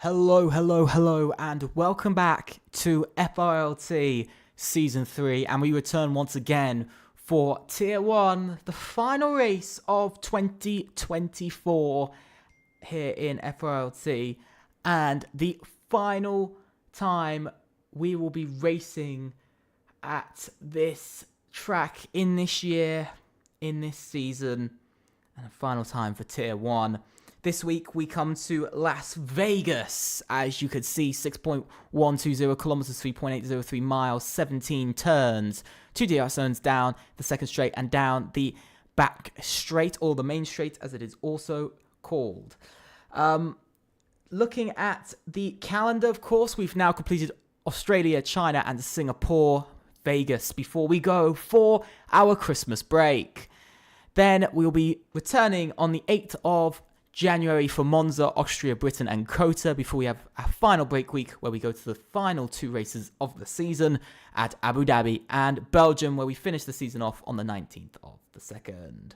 Hello, hello, hello, and welcome back to FRLT Season 3, and we return once again for Tier 1, the final race of 2024 here in FRLT, and the final time we will be racing at this track in this year, in this season, and a final time for Tier 1. This week we come to Las Vegas. As you can see, 6.120 kilometers, 3.803 miles, 17 turns, 2 DRS zones down the second straight and down the back straight, or the main straight as it is also called. Looking at the calendar, of course, we've now completed Australia, China and Singapore, Vegas before we go for our Christmas break. Then we'll be returning on the 8th of January for Monza, Austria, Britain and COTA before we have our final break week where we go to the final 2 races of the season at Abu Dhabi and Belgium, where we finish the season off on the 19th of the 2nd.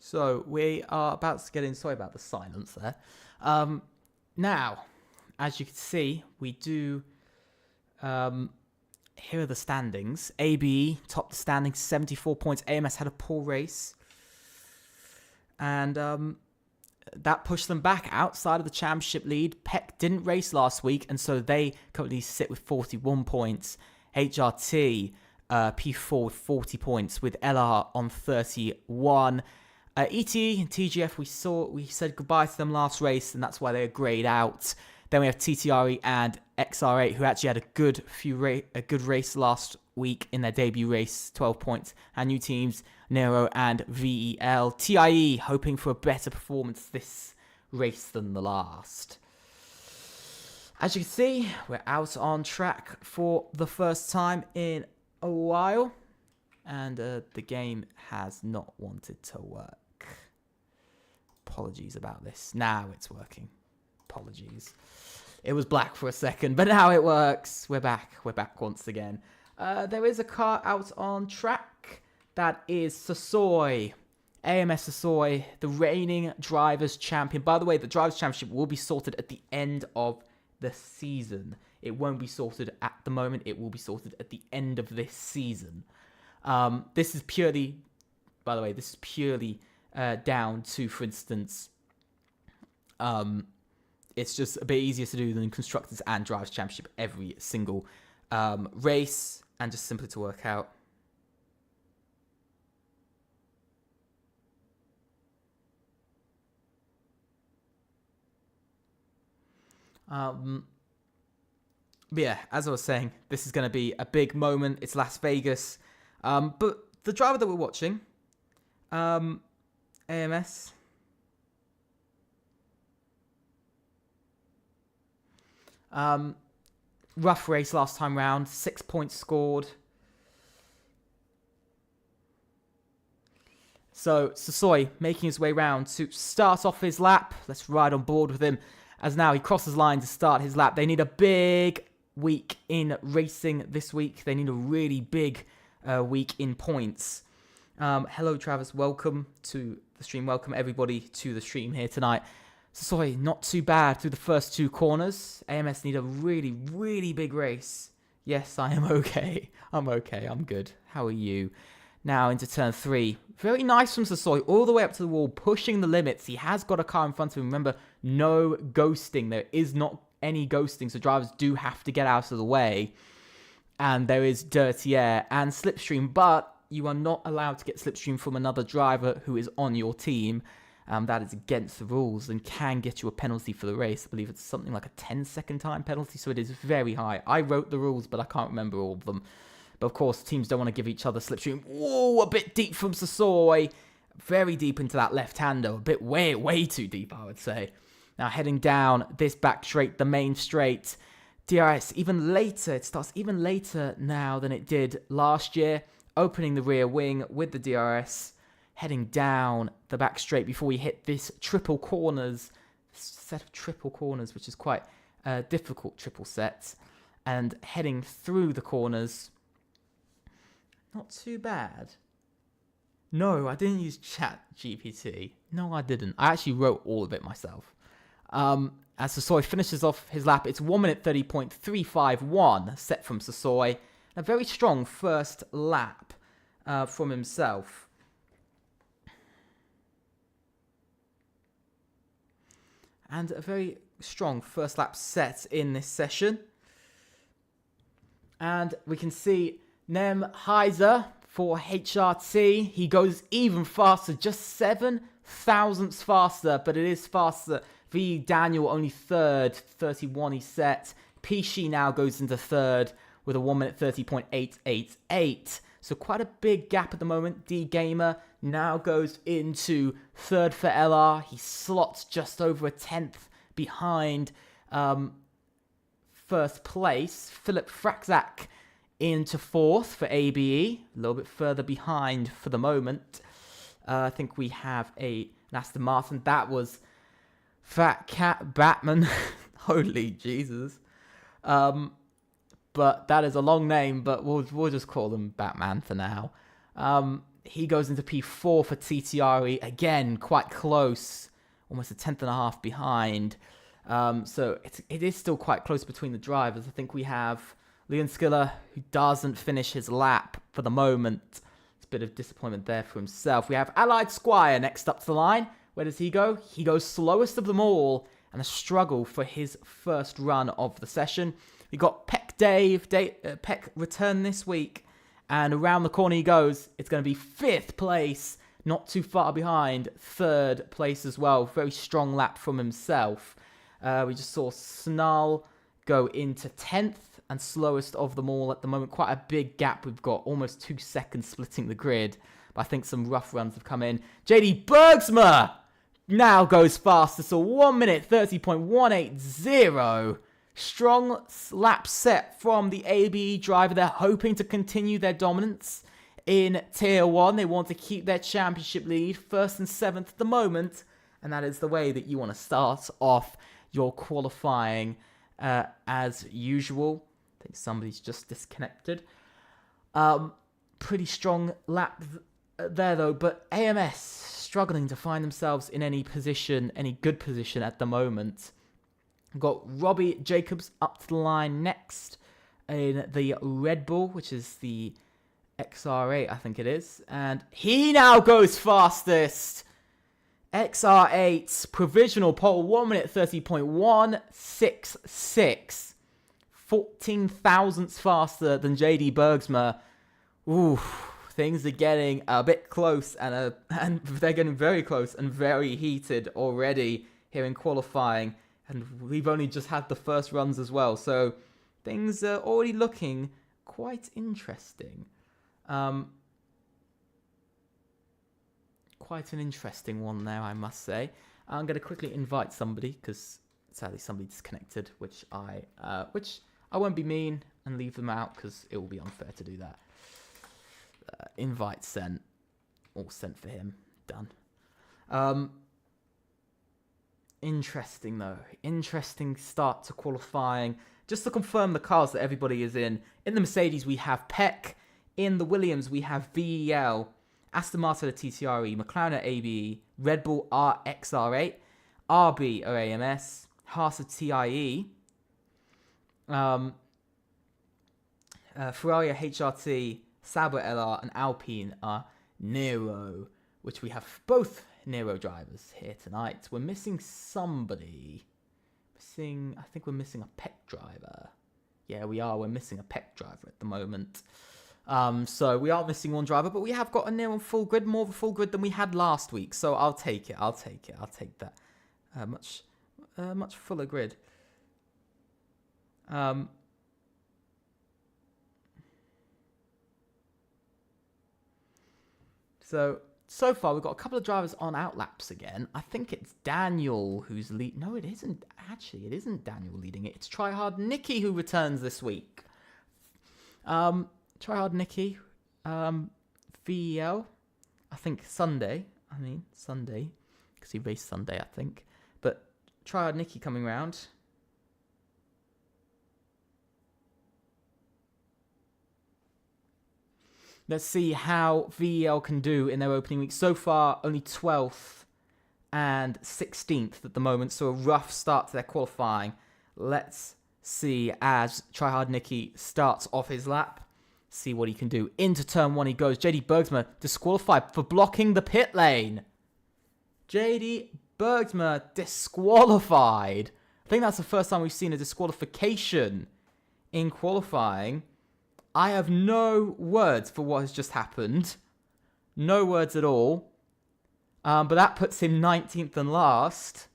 So we are about to get in. Sorry about the silence there. Now, as you can see, we do. Here are the standings. ABE topped the standings, 74 points. AMS had a poor race, and that pushed them back outside of the championship lead. PEC didn't race last week, and so they currently sit with 41 points. HRT P4 with 40 points, with LR on 31. ETE and TGF, we said goodbye to them last race, and that's why they're grayed out. Then we have TTRE and XR8, who actually had a good race last week in their debut race, 12 points. And new teams, Nero and VEL. TIE hoping for a better performance this race than the last. As you can see, we're out on track for the first time in a while. And the game has not wanted to work. Apologies about this. Now it's working. Apologies. It was black for a second, but now it works. We're back. We're back once again. There is a car out on track. That is Sasoi. AMS Sasoi, the reigning Drivers' Champion. By the way, the Drivers' Championship will be sorted at the end of the season. It won't be sorted at the moment. It will be sorted at the end of this season. This is purely, by the way, down to, for instance, it's just a bit easier to do than Constructors and Drivers' Championship every single race, and just simpler to work out. But yeah, as I was saying, this is going to be a big moment. It's Las Vegas. But the driver that we're watching, AMS, rough race last time round, 6 points scored. So Sasoi making his way round to start off his lap. Let's ride on board with him as now he crosses line to start his lap. They need a big week in racing this week. They need a really big week in points. Hello Travis, welcome to the stream. Welcome everybody to the stream here tonight. Sasoi, not too bad through the first 2 corners. AMS need a really, really big race. Yes, I am okay. I'm okay. I'm good. How are you? Now into turn 3. Very nice from Sasoi, all the way up to the wall, pushing the limits. He has got a car in front of him. Remember, no ghosting. There is not any ghosting, so drivers do have to get out of the way. And there is dirty air and slipstream, but you are not allowed to get slipstream from another driver who is on your team. That is against the rules and can get you a penalty for the race. I believe it's something like a 10-second time penalty, so it is very high. I wrote the rules, but I can't remember all of them. But of course, teams don't want to give each other slipstream. Whoa, a bit deep from Sasoi. Very deep into that left-hander. A bit way too deep, I would say. Now heading down this back straight, the main straight. DRS even later. It starts even later now than it did last year. Opening the rear wing with the DRS. Heading down the back straight before we hit this triple corners. Set of triple corners, which is quite a difficult triple set. And heading through the corners. Not too bad. No, I didn't use ChatGPT. No, I didn't. I actually wrote all of it myself. As Sasoi finishes off his lap, it's 1 minute 30.351 set from Sasoi. A very strong first lap from himself. And a very strong first lap set in this session. And we can see Nem Heiser for HRT. He goes even faster, just 7 thousandths faster, but it is faster. V Daniel only third, 31 he set. Pishi now goes into third with a 1 minute 30.888. So quite a big gap at the moment. D Gamer now goes into third for LR. He slots just over a 10th behind first place. Philip Fraczak into fourth for ABE. A little bit further behind for the moment. I think we have an Aston Martin. That was Fat Cat Batman. Holy Jesus. But that is a long name, but we'll just call him Batman for now. He goes into P4 for TTRE. Again, quite close. Almost a 10th and a half behind. So it is still quite close between the drivers. I think we have Leon Skiller, who doesn't finish his lap for the moment. It's a bit of disappointment there for himself. We have Allied Squire next up to the line. Where does he go? He goes slowest of them all, and a struggle for his first run of the session. We got Peck Dave. Peck returned this week, and around the corner he goes. It's going to be 5th place, not too far behind 3rd place as well. Very strong lap from himself. We just saw Snarl go into 10th and slowest of them all at the moment. Quite a big gap. We've got almost 2 seconds splitting the grid, but I think some rough runs have come in. JD Bergsma now goes faster, so 1 minute 30.180. Strong lap set from the ABE driver. They're hoping to continue their dominance in Tier 1. They want to keep their championship lead, 1st and 7th at the moment, and that is the way that you want to start off your qualifying as usual. I think somebody's just disconnected. Pretty strong lap there though, but AMS struggling to find themselves in any position, any good position at the moment. We've got Robbie Jacobs up to the line next in the Red Bull, which is the XR8, I think it is. And he now goes fastest. XR8's provisional pole, 1 minute 30.166. 14 thousandths faster than JD Bergsma. Ooh, things are getting a bit close, and they're getting very close and very heated already here in qualifying. And we've only just had the first runs as well, so things are already looking quite interesting. Quite an interesting one there, I must say. I'm going to quickly invite somebody, because sadly somebody disconnected, which I won't be mean and leave them out, because it will be unfair to do that. Invite sent. All sent for him. Done. Interesting, though. Interesting start to qualifying. Just to confirm the cars that everybody is in. In the Mercedes, we have Peck. In the Williams, we have VEL. Aston Martin at TTRE. McLaren at ABE. Red Bull RXR8. RB are AMS. Haas at TIE. Ferrari are HRT. Sauber LR and Alpine are Nero, which we have both Nero drivers here tonight. We're missing somebody. I think we're missing a Peck driver. Yeah, we are. We're missing a Peck driver at the moment. So we are missing one driver, but we have got a near on full grid, more of a full grid than we had last week. So I'll take it. I'll take that. Much fuller grid. So far, we've got a couple of drivers on outlaps again. I think it's Daniel who's lead. No, it isn't. Actually, it isn't Daniel leading it. It's Tryhard Nicky who returns this week. Tryhard Nicky, VEL, I think Sunday, because he raced Sunday, I think. But Tryhard Nicky coming round. Let's see how VEL can do in their opening week. So far, only 12th and 16th at the moment, so a rough start to their qualifying. Let's see as Tryhard Nicky starts off his lap. See what he can do. Into turn 1 he goes. JD Bergsma disqualified for blocking the pit lane. JD Bergsma disqualified. I think that's the first time we've seen a disqualification in qualifying. I have no words for what has just happened. No words at all. But that puts him 19th and last.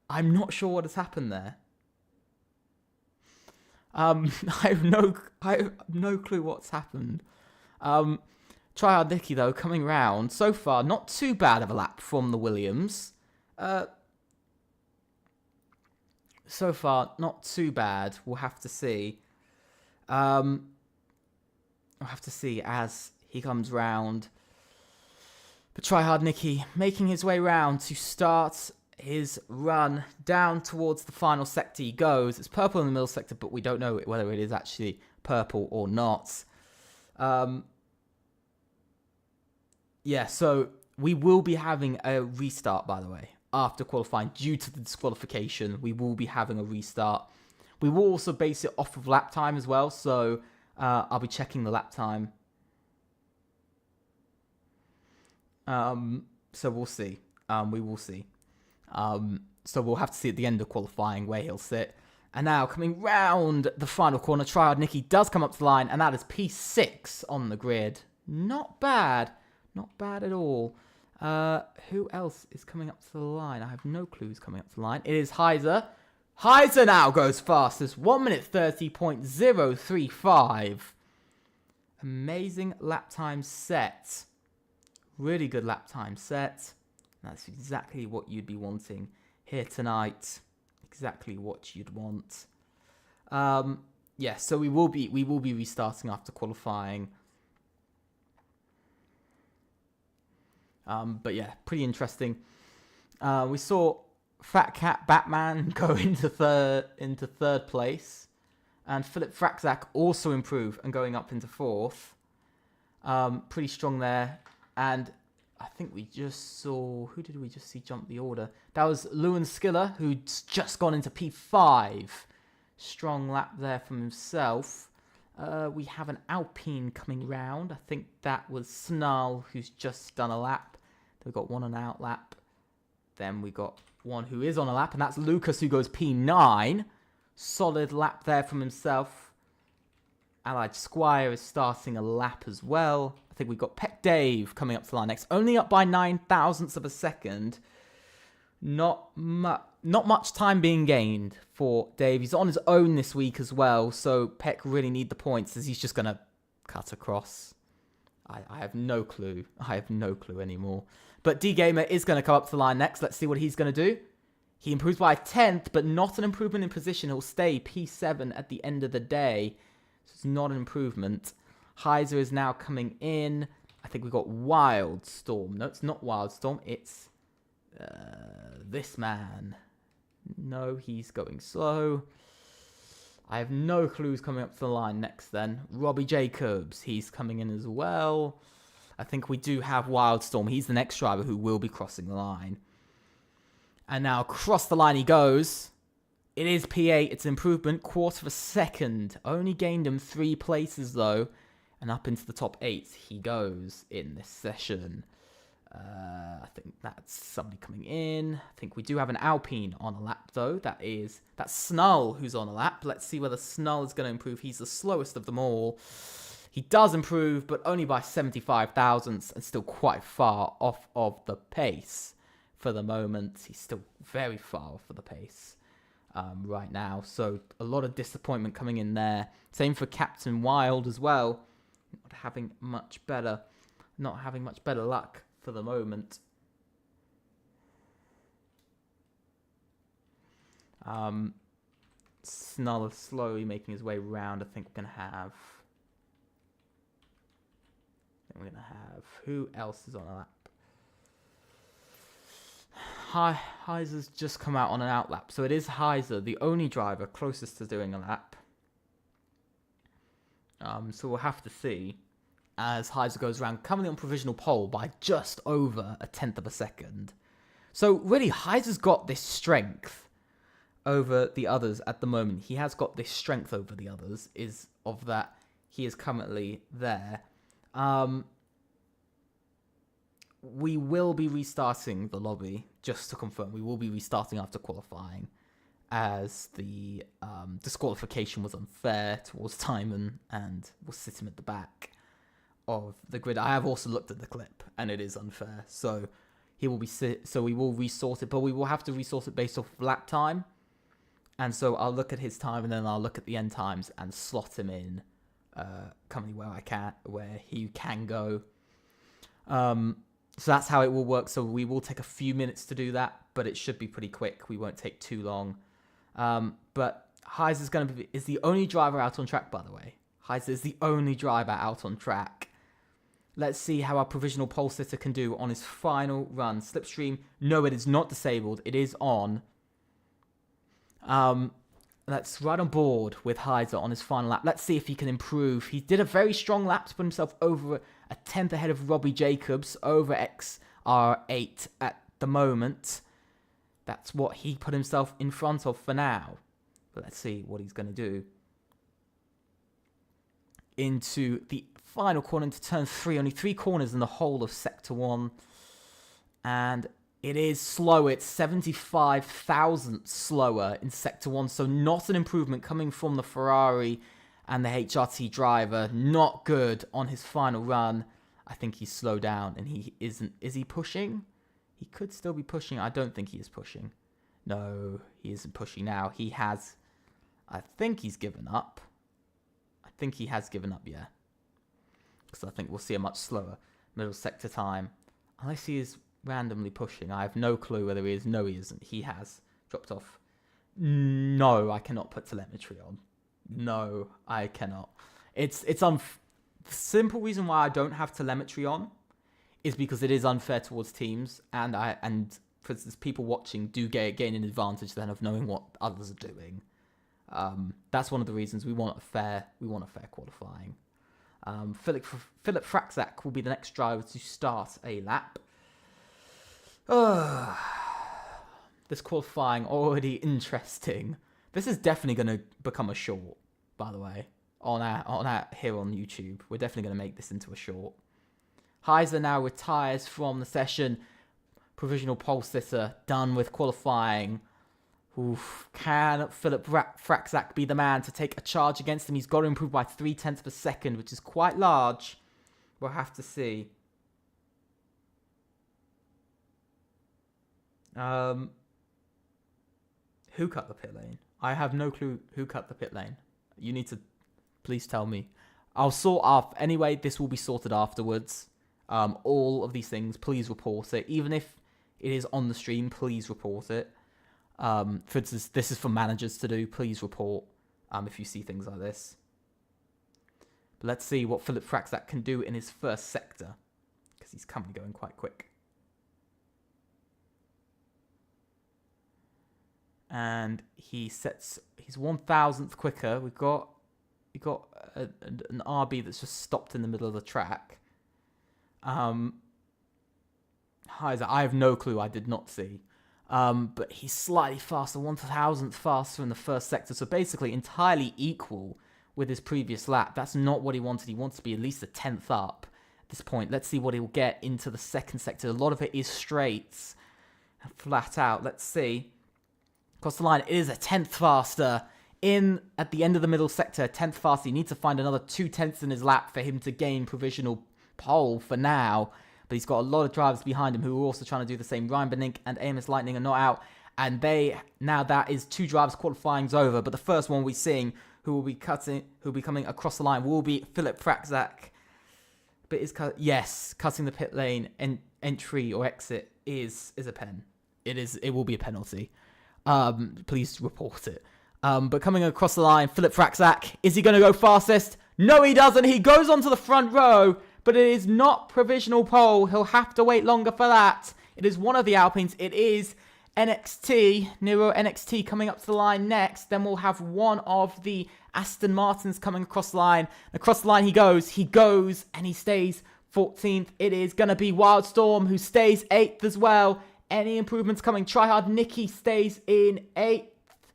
I'm not sure what has happened there. I have no clue what's happened. Tryhard Nicky, though, coming round. So far, not too bad of a lap from the Williams. So far, not too bad. We'll have to see. We'll have to see as he comes round. But Tryhard Nicky making his way round to start his run down towards the final sector he goes. It's purple in the middle sector, but we don't know whether it is actually purple or not. Yeah, so we will be having a restart, by the way, after qualifying. Due to the disqualification, we will be having a restart. We will also base it off of lap time as well, so I'll be checking the lap time. So we'll see. We will see. So we'll have to see at the end of qualifying where he'll sit. And now coming round the final corner, Tryhard Nicky does come up to the line, and that is P6 on the grid. Not bad. Not bad at all. Who else is coming up to the line? I have no clue who's coming up to the line. It is Heiser. Heiser now goes fastest. 1 minute 30.035. Amazing lap time set. Really good lap time set. That's exactly what you'd be wanting here tonight. Exactly what you'd want. Yeah, so we will be restarting after qualifying. But yeah, pretty interesting. We saw Fat Cat Batman go into third place, and Philip Fraczak also improve and going up into 4th. Pretty strong there. And I think we just saw... Who did we just see jump the order? That was Lewin Skiller, who's just gone into P5. Strong lap there from himself. We have an Alpine coming round. I think that was Snarl, who's just done a lap. Then we got one on out lap. Then we got one who is on a lap, and that's Lucas, who goes P9. Solid lap there from himself. Allied Squire is starting a lap as well. I think we've got Peck Dave coming up to the line next. Only up by 0.009 of a second. Not much time being gained for Dave. He's on his own this week as well, so Peck really need the points as he's just going to cut across. I have no clue. I have no clue anymore. But D-Gamer is going to come up to the line next. Let's see what he's going to do. He improves by 10th, but not an improvement in position. He'll stay P7 at the end of the day. So it's not an improvement. Heiser is now coming in. I think we've got Wildstorm. No, it's not Wildstorm. It's this man. No, he's going slow. I have no clue who's coming up to the line next then. Robbie Jacobs. He's coming in as well. I think we do have Wildstorm. He's the next driver who will be crossing the line. And now across the line he goes. It is P8. It's an improvement. 1/4 of a second. Only gained him 3 places though. And up into the top 8 he goes in this session. I think that's somebody coming in. I think we do have an Alpine on a lap though. That's Snull who's on a lap. Let's see whether Snull is going to improve. He's the slowest of them all. He does improve, but only by 75 thousandths and still quite far off of the pace for the moment. He's still very far off of the pace right now. So a lot of disappointment coming in there. Same for Captain Wild as well. Not having much better luck for the moment. Snuller slowly making his way around. I think we're gonna have. Who else is on a lap? Heiser's just come out on an out lap, so it is Heiser, the only driver closest to doing a lap. So we'll have to see as Heiser goes around, coming on provisional pole by just over a tenth of a second. So really, Heiser's got this strength over the others at the moment. He has got this strength over the others, is of that he is currently there. We will be restarting the lobby, just to confirm. We will be restarting after qualifying, as the disqualification was unfair towards Timon and will sit him at the back of the grid. I have also looked at the clip, and it is unfair. So he will be so we will resort it, but we will have to resort it based off lap time. And so I'll look at his time, and then I'll look at the end times and slot him in currently where he can go. So that's how it will work. So we will take a few minutes to do that, but it should be pretty quick. We won't take too long. But Heiser is the only driver out on track, by the way. Heiser is the only driver out on track. Let's see how our provisional pole sitter can do on his final run. Slipstream, no, it is not disabled. It is on. That's right on board with Heiser on his final lap. Let's see if he can improve. He did a very strong lap to put himself over a tenth ahead of Robbie Jacobs over XR8 at the moment. That's what he put himself in front of for now. But let's see what he's going to do. Into the final corner, into turn 3. Only 3 corners in the whole of Sector 1. And it is slow. It's 75 thousandths slower in Sector 1. So not an improvement coming from the Ferrari and the HRT driver. Not good on his final run. I think he's slowed down and he isn't. Is he pushing? He could still be pushing. I don't think he is pushing. No, he isn't pushing now. He has. I think he's given up. I think he has given up, yeah. Because I think we'll see a much slower middle sector time. Unless he is randomly pushing. I have no clue whether he is. No, he isn't. He has dropped off. No, I cannot put telemetry on. No, I cannot. The simple reason why I don't have telemetry on is because it is unfair towards teams, and for instance, people watching do gain an advantage then of knowing what others are doing. That's one of the reasons we want a fair qualifying. Philip Fraczak will be the next driver to start a lap. This qualifying already interesting. This is definitely going to become a short, by the way, on our here on YouTube. We're definitely going to make this into a short. Heiser now retires from the session. Provisional pole sitter done with qualifying. Oof. Can Philip Fraczak be the man to take a charge against him? He's got to improve by 0.3 of a second, which is quite large. We'll have to see. Who cut the pit lane? I have no clue who cut the pit lane. You need to please tell me. I'll sort off. Anyway, this will be sorted afterwards. All of these things, please report it. Even if it is on the stream, please report it. For instance, this is for managers to do. Please report if you see things like this. But let's see what Philip Fraczak can do in his first sector, because he's currently going quite quick. And he's 1,000th quicker. We got an RB that's just stopped in the middle of the track. Heiser, I have no clue. I did not see. But he's slightly faster, 1,000th faster in the first sector. So basically entirely equal with his previous lap. That's not what he wanted. He wants to be at least a 10th up at this point. Let's see what he'll get into the second sector. A lot of it is straights and flat out. Let's see. Across the line, it is a 10th faster in at the end of the middle sector, 10th fast. He needs to find another 2/10 in his lap for him to gain provisional pole for now. But he's got a lot of drivers behind him who are also trying to do the same. Ryan Benink and AMS Lightning are not out. And now that is 2 drivers qualifying's over. But the first one we're seeing who will be coming across the line will be Philip Frakzak. But cutting the pit lane and entry or exit is a pen. It will be a penalty. Please report it. But coming across the line, Philip Frakzak, is he going to go fastest? No, he doesn't. He goes onto the front row, but it is not provisional pole. He'll have to wait longer for that. It is one of the Alpines. It is Nero NXT coming up to the line next. Then we'll have one of the Aston Martins coming across the line. Across the line he goes, and he stays 14th. It is going to be Wildstorm who stays 8th as well. Any improvements coming? Tryhard Nicky stays in 8th.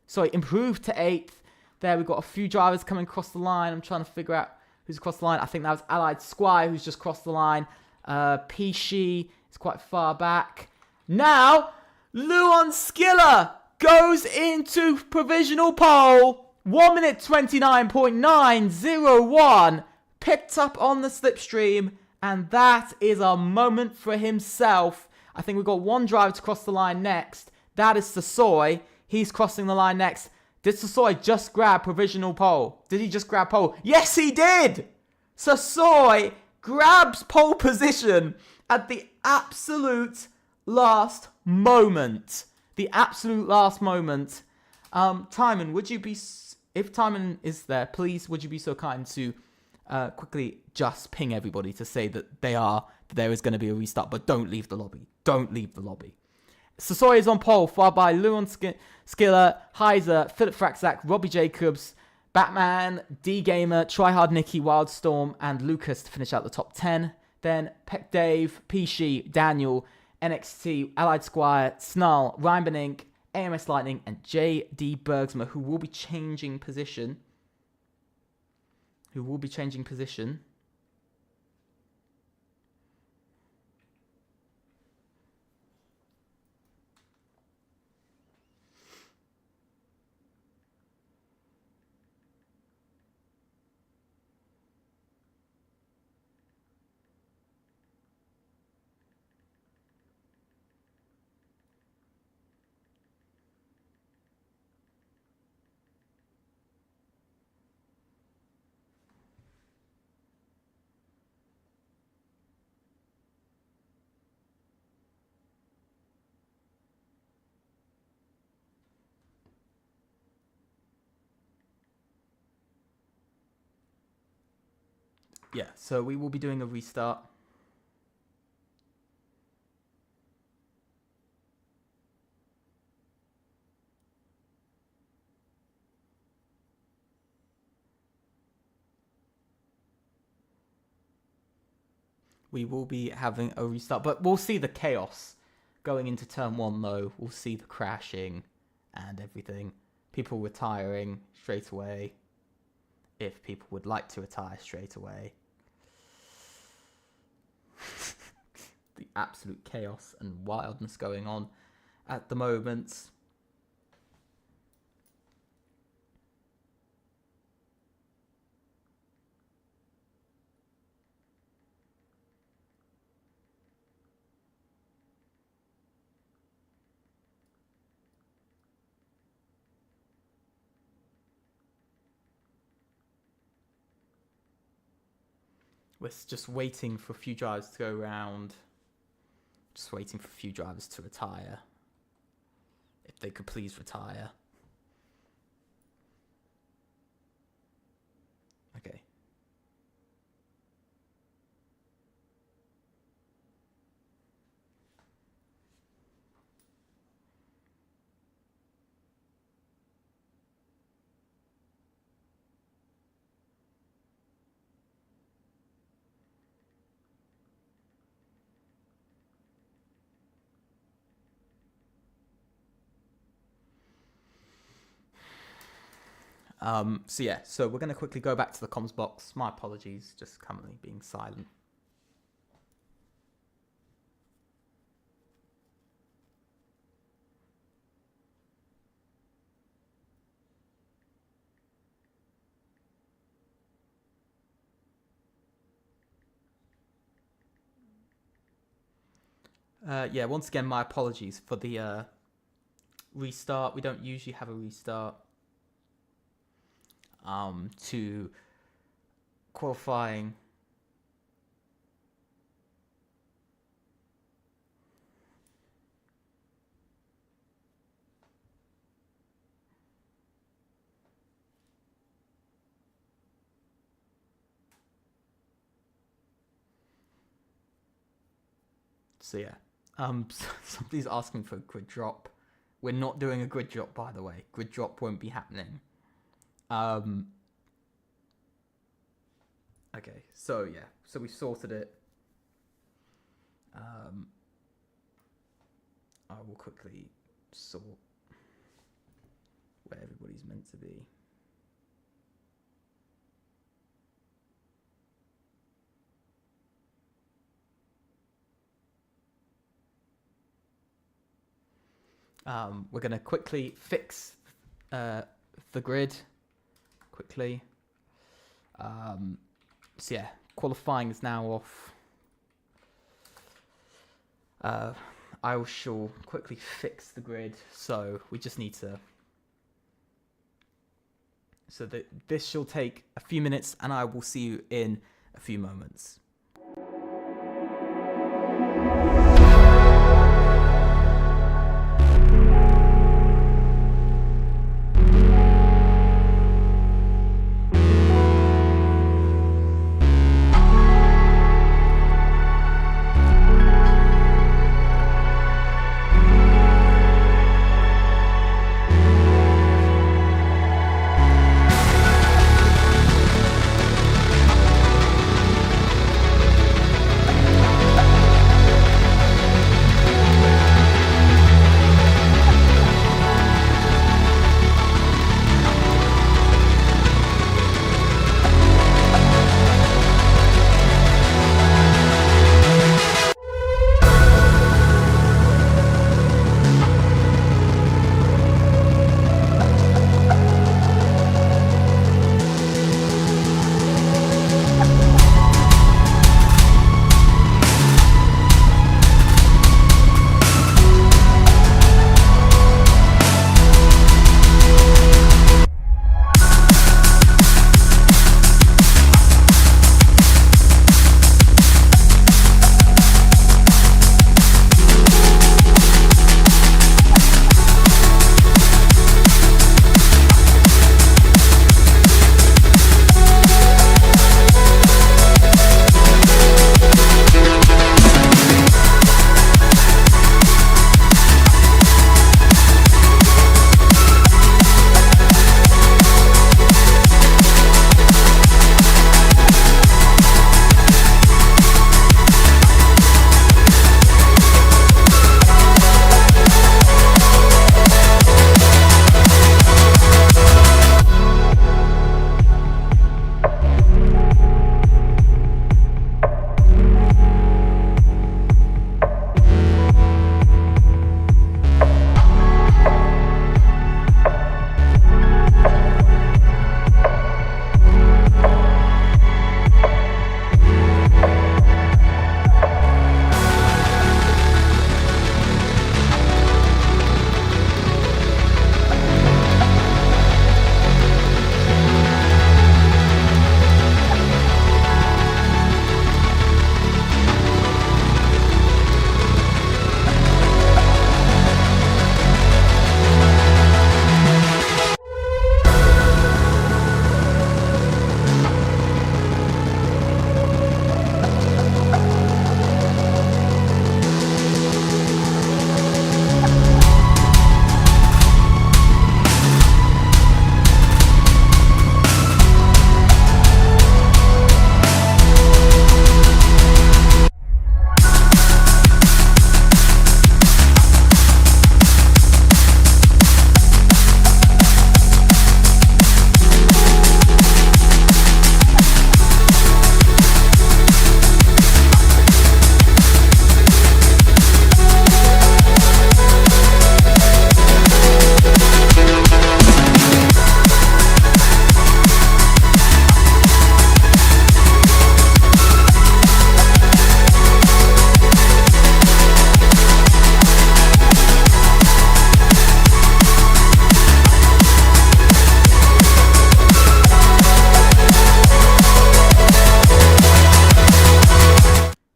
Sorry, improved to 8th. There we've got a few drivers coming across the line. I'm trying to figure out who's across the line. I think that was Allied Squire who's just crossed the line. Pishi is quite far back. Now, Luon Skiller goes into provisional pole. 1 minute 29.901. Picked up on the slipstream. And that is a moment for himself. I think we've got one driver to cross the line next. That is Sasoy. He's crossing the line next. Did Sasoy just grab provisional pole? Did he just grab pole? Yes, he did! Sasoy grabs pole position at the absolute last moment. The absolute last moment. Timon, would you be... If Timon is there, please, would you be so kind to quickly just ping everybody to say that there is going to be a restart, but don't leave the lobby. Don't leave the lobby. Sasoy is on pole, followed by Luon Skiller, Heiser, Philip Frakzak, Robbie Jacobs, Batman, D-Gamer, Tryhard Nicky, Wildstorm, and Lucas to finish out the top 10. Then Peck Dave, Pishi, Daniel, NXT, Allied Squire, Snarl, Ryan Benink, AMS Lightning, and J.D. Bergsma, who will be changing position. Yeah, so we will be doing a restart. We will be having a restart, but we'll see the chaos going into turn 1 though. We'll see the crashing and everything. People retiring straight away, if people would like to retire straight away. The absolute chaos and wildness going on at the moment. We're just waiting for a few drivers to go around. Just waiting for a few drivers to retire. If they could please retire. Okay. So we're going to quickly go back to the comms box. My apologies, just currently being silent. Yeah, once again, my apologies for the restart. We don't usually have a restart to qualifying. So yeah, somebody's asking for a grid drop. We're not doing a grid drop, by the way. Grid drop won't be happening. Okay, so yeah, so we sorted it. I will quickly sort where everybody's meant to be. We're going to quickly fix the grid quickly. So yeah, qualifying is now off. I shall quickly fix the grid, so we just need to... So this shall take a few minutes, and I will see you in a few moments.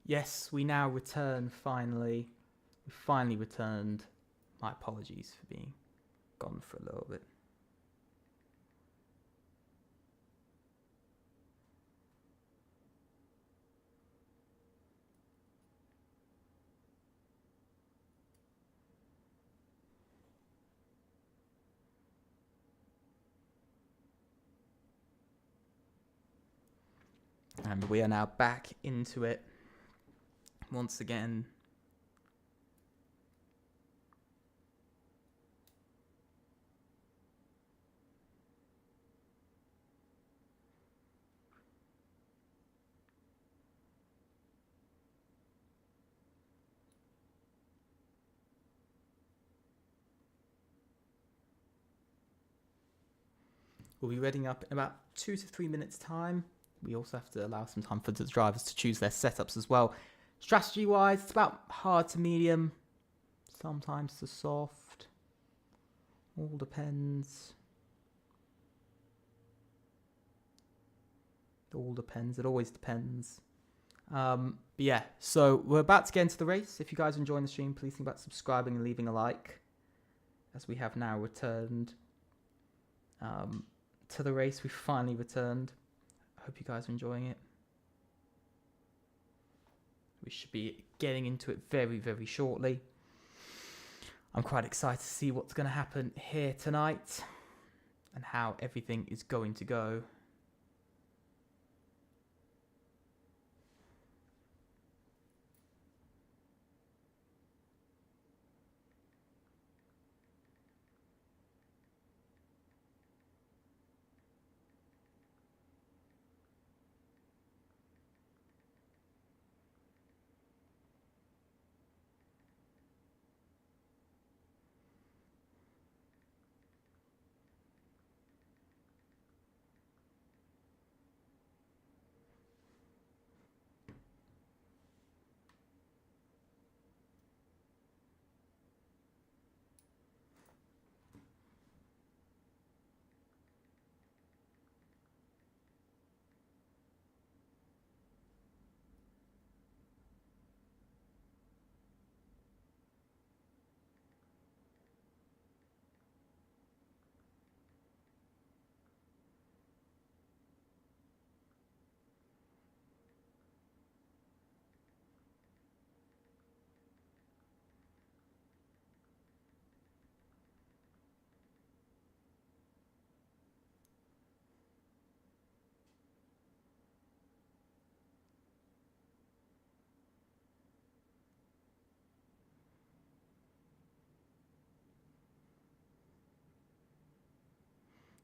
Yes, we now return finally. We finally returned. My apologies for being gone for a little bit. And we are now back into it once again. We'll be readying up in about 2 to 3 minutes time. We also have to allow some time for the drivers to choose their setups as well. Strategy wise, it's about hard to medium, sometimes to soft. All depends. All depends. It always depends. But yeah, so we're about to get into the race. If you guys are enjoying the stream, please think about subscribing and leaving a like, as we have now returned to the race. We finally returned. I hope you guys are enjoying it. We should be getting into it very, very shortly. I'm quite excited to see what's going to happen here tonight and how everything is going to go.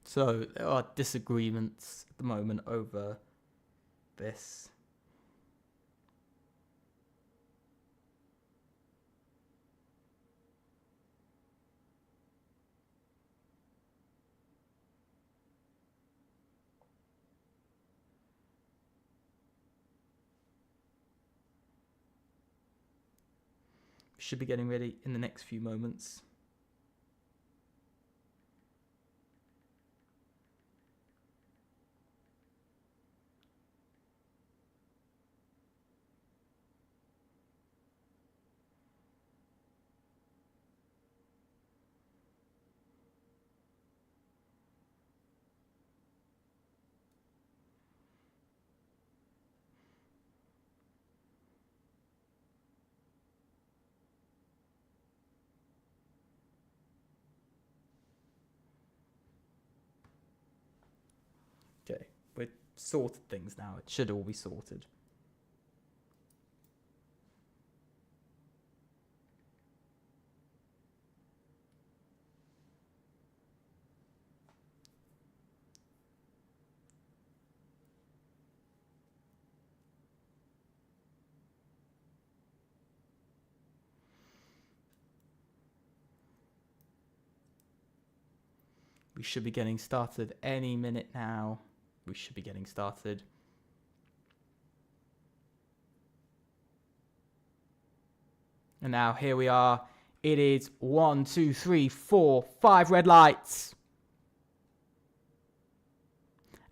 So there are disagreements at the moment over this. We should be getting ready in the next few moments. Okay, we've sorted things now. It should all be sorted. We should be getting started any minute now. We should be getting started. And now here we are. It is 1, 2, 3, 4, 5 red lights.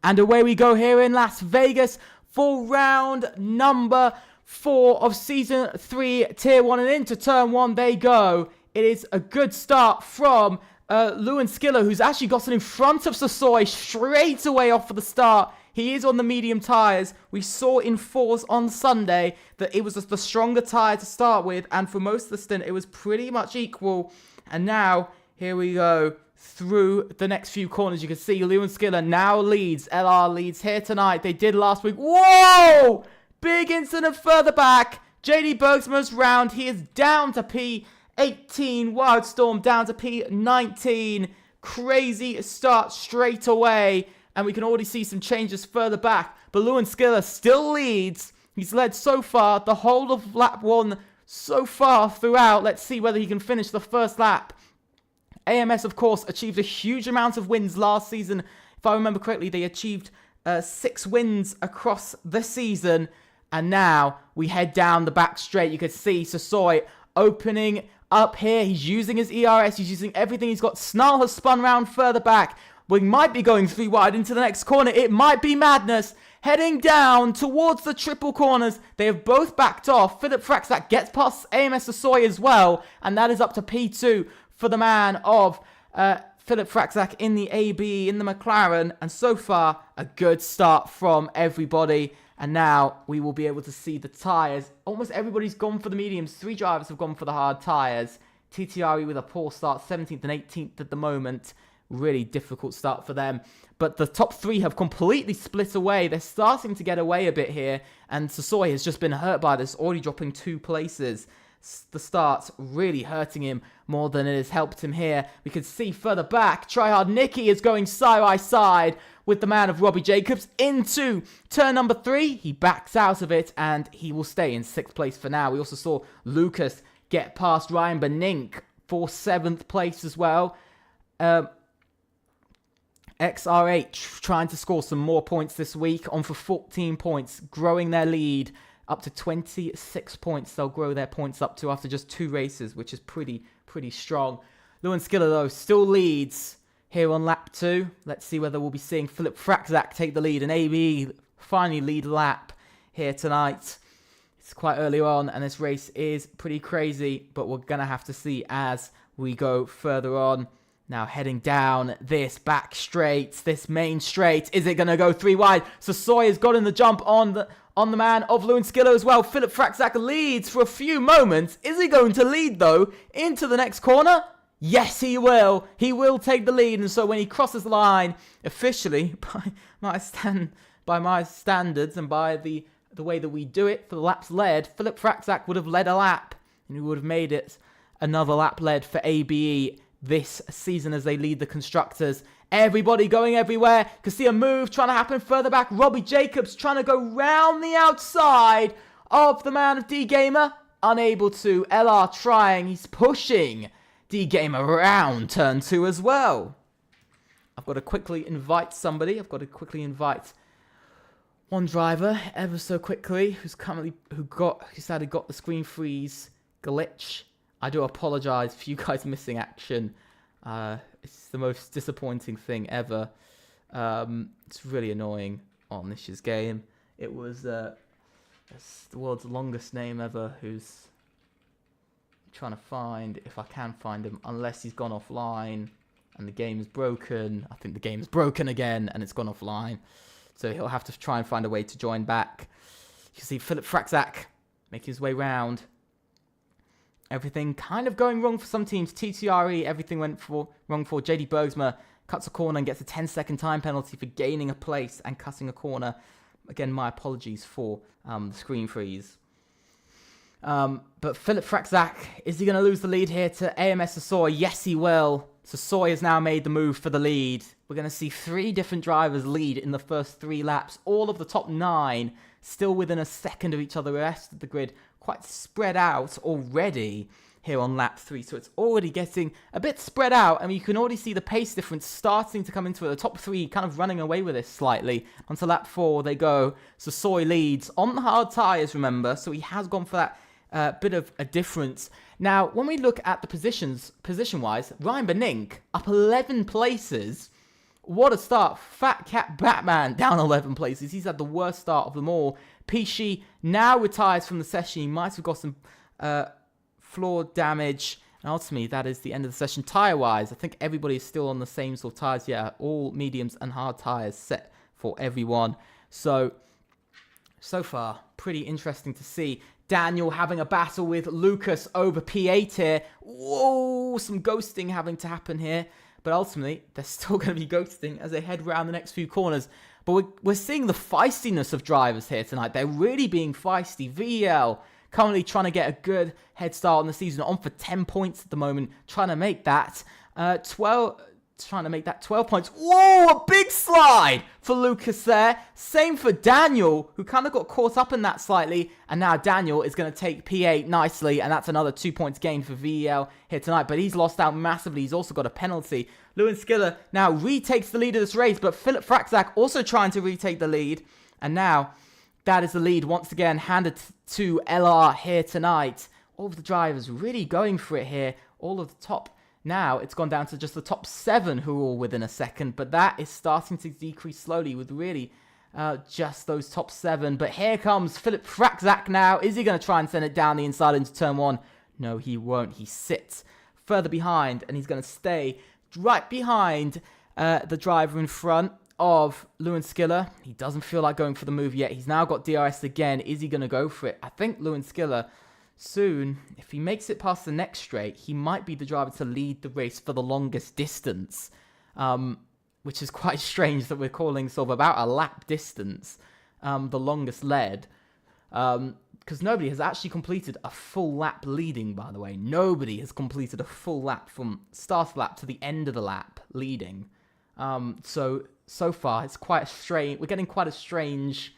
And away we go here in Las Vegas for round number 4 of Season 3, Tier 1, and into Turn 1 they go. It is a good start from Lewin Skiller, who's actually gotten in front of Sasoi straight away off for the start. He is on the medium tyres. We saw in 4s on Sunday that it was the stronger tyre to start with, and for most of the stint, it was pretty much equal. And now, here we go through the next few corners. You can see Lewin Skiller now leads. LR leads here tonight. They did last week. Whoa! Big incident further back. JD Bergsma's round. He is down to P18. Wildstorm down to P19. Crazy start straight away. And we can already see some changes further back. But Lewin Skiller still leads. He's led so far the whole of lap 1 so far throughout. Let's see whether he can finish the first lap. AMS, of course, achieved a huge amount of wins last season. If I remember correctly, they achieved 6 wins across the season. And now we head down the back straight. You can see Sasoi opening up here. He's using his ERS. He's using everything he's got. Snarl has spun round further back. We might be going 3 wide into the next corner. It might be madness. Heading down towards the triple corners. They have both backed off. Philip Fraxak gets past AMS Sasoi as well. And that is up to P2 for the man of Philip Fraxak in the AB, in the McLaren. And so far, a good start from everybody. And now we will be able to see the tyres. Almost everybody's gone for the mediums. 3 drivers have gone for the hard tyres. TTRE with a poor start, 17th and 18th at the moment. Really difficult start for them. But the top 3 have completely split away. They're starting to get away a bit here. And Sasoi has just been hurt by this, already dropping 2 places. The start's really hurting him more than it has helped him here. We can see further back, Tryhard Nicky is going side by side with the man of Robbie Jacobs into turn number 3. He backs out of it and he will stay in 6th place for now. We also saw Lucas get past Ryan Benink for 7th place as well. XRH trying to score some more points this week, on for 14 points, growing their lead up to 26 points. They'll grow their points up to after just 2 races, which is pretty strong. Lewin Skiller, though, still leads here on lap 2. Let's see whether we'll be seeing Philip Fraxak take the lead and AB finally lead lap here tonight. It's quite early on, and this race is pretty crazy, but we're going to have to see as we go further on. Now heading down this back straight, this main straight. Is it going to go 3 wide? Sasoi has got in the jump on the man of Lewin Skiller as well. Philip Fraxak leads for a few moments. Is he going to lead, though, into the next corner? Yes, he will. He will take the lead. And so when he crosses the line, officially, by my standards and by the way that we do it for the laps led, Philip Fraxak would have led a lap. And he would have made it another lap led for ABE this season as they lead the constructors. Everybody going everywhere. Can see a move trying to happen further back. Robbie Jacobs trying to go round the outside of the man of D-Gamer. Unable to. LR trying. He's pushing D-Gamer around turn 2 as well. I've got to quickly invite somebody. I've got to quickly invite one driver ever so quickly who sadly got the screen freeze glitch. I do apologise for you guys missing action. It's the most disappointing thing ever. It's really annoying on this year's game. It was it's the world's longest name ever, who's trying to find, if I can find him, unless he's gone offline and the game is broken. I think the game is broken again and it's gone offline. So he'll have to try and find a way to join back. You can see Philip Fraxak making his way round. Everything kind of going wrong for some teams. TTRE, everything went wrong for. JD Bergsma cuts a corner and gets a 10-second time penalty for gaining a place and cutting a corner. Again, my apologies for the screen freeze. But Philip Fraxak, is he going to lose the lead here to AMS Sasoi? Yes, he will. Sasoi has now made the move for the lead. We're going to see 3 different drivers lead in the first 3 laps. All of the top 9 still within a second of each other. The rest of the grid quite spread out already here on lap 3. So it's already getting a bit spread out. And you can already see the pace difference starting to come into it. The top 3 kind of running away with this slightly. Onto lap 4 they go. Sasoi leads on the hard tyres, remember. So he has gone for that bit of a difference. Now, when we look at the positions, position-wise, Ryan Benink up 11 places. What a start. Fat Cat Batman down 11 places. He's had the worst start of them all. Pishi now retires from the session. He might have got some floor damage. And ultimately, that is the end of the session. Tyre-wise, I think everybody is still on the same sort of tyres. Yeah, all mediums and hard tyres set for everyone. So far, pretty interesting to see. Daniel having a battle with Lucas over P8 here. Whoa, some ghosting having to happen here. But ultimately, they're still going to be ghosting as they head around the next few corners. But we're seeing the feistiness of drivers here tonight. They're really being feisty. VL currently trying to get a good head start on the season. On for 10 points at the moment. Trying to make that 12 points. Whoa, a big slide for Lucas there. Same for Daniel, who kind of got caught up in that slightly. And now Daniel is going to take P8 nicely. And that's another 2 points gained for VEL here tonight. But he's lost out massively. He's also got a penalty. Lewin Skiller now retakes the lead of this race. But Philip Fraczak also trying to retake the lead. And now that is the lead once again handed to LR here tonight. All of the drivers really going for it here. All of the top. Now it's gone down to just the top 7 who are all within a second, but that is starting to decrease slowly with really just those top 7. But here comes Philip Fraczak now. Is he going to try and send it down the inside into turn 1? No, he won't. He sits further behind, and he's going to stay right behind the driver in front of Lewin Skiller. He doesn't feel like going for the move yet. He's now got DRS again. Is he going to go for it? I think Lewin Skiller soon, if he makes it past the next straight, he might be the driver to lead the race for the longest distance, which is quite strange that we're calling sort of about a lap distance, the longest led, because nobody has actually completed a full lap leading, by the way. Nobody has completed a full lap from start of the lap to the end of the lap leading. So far, it's quite a strange, we're getting quite a strange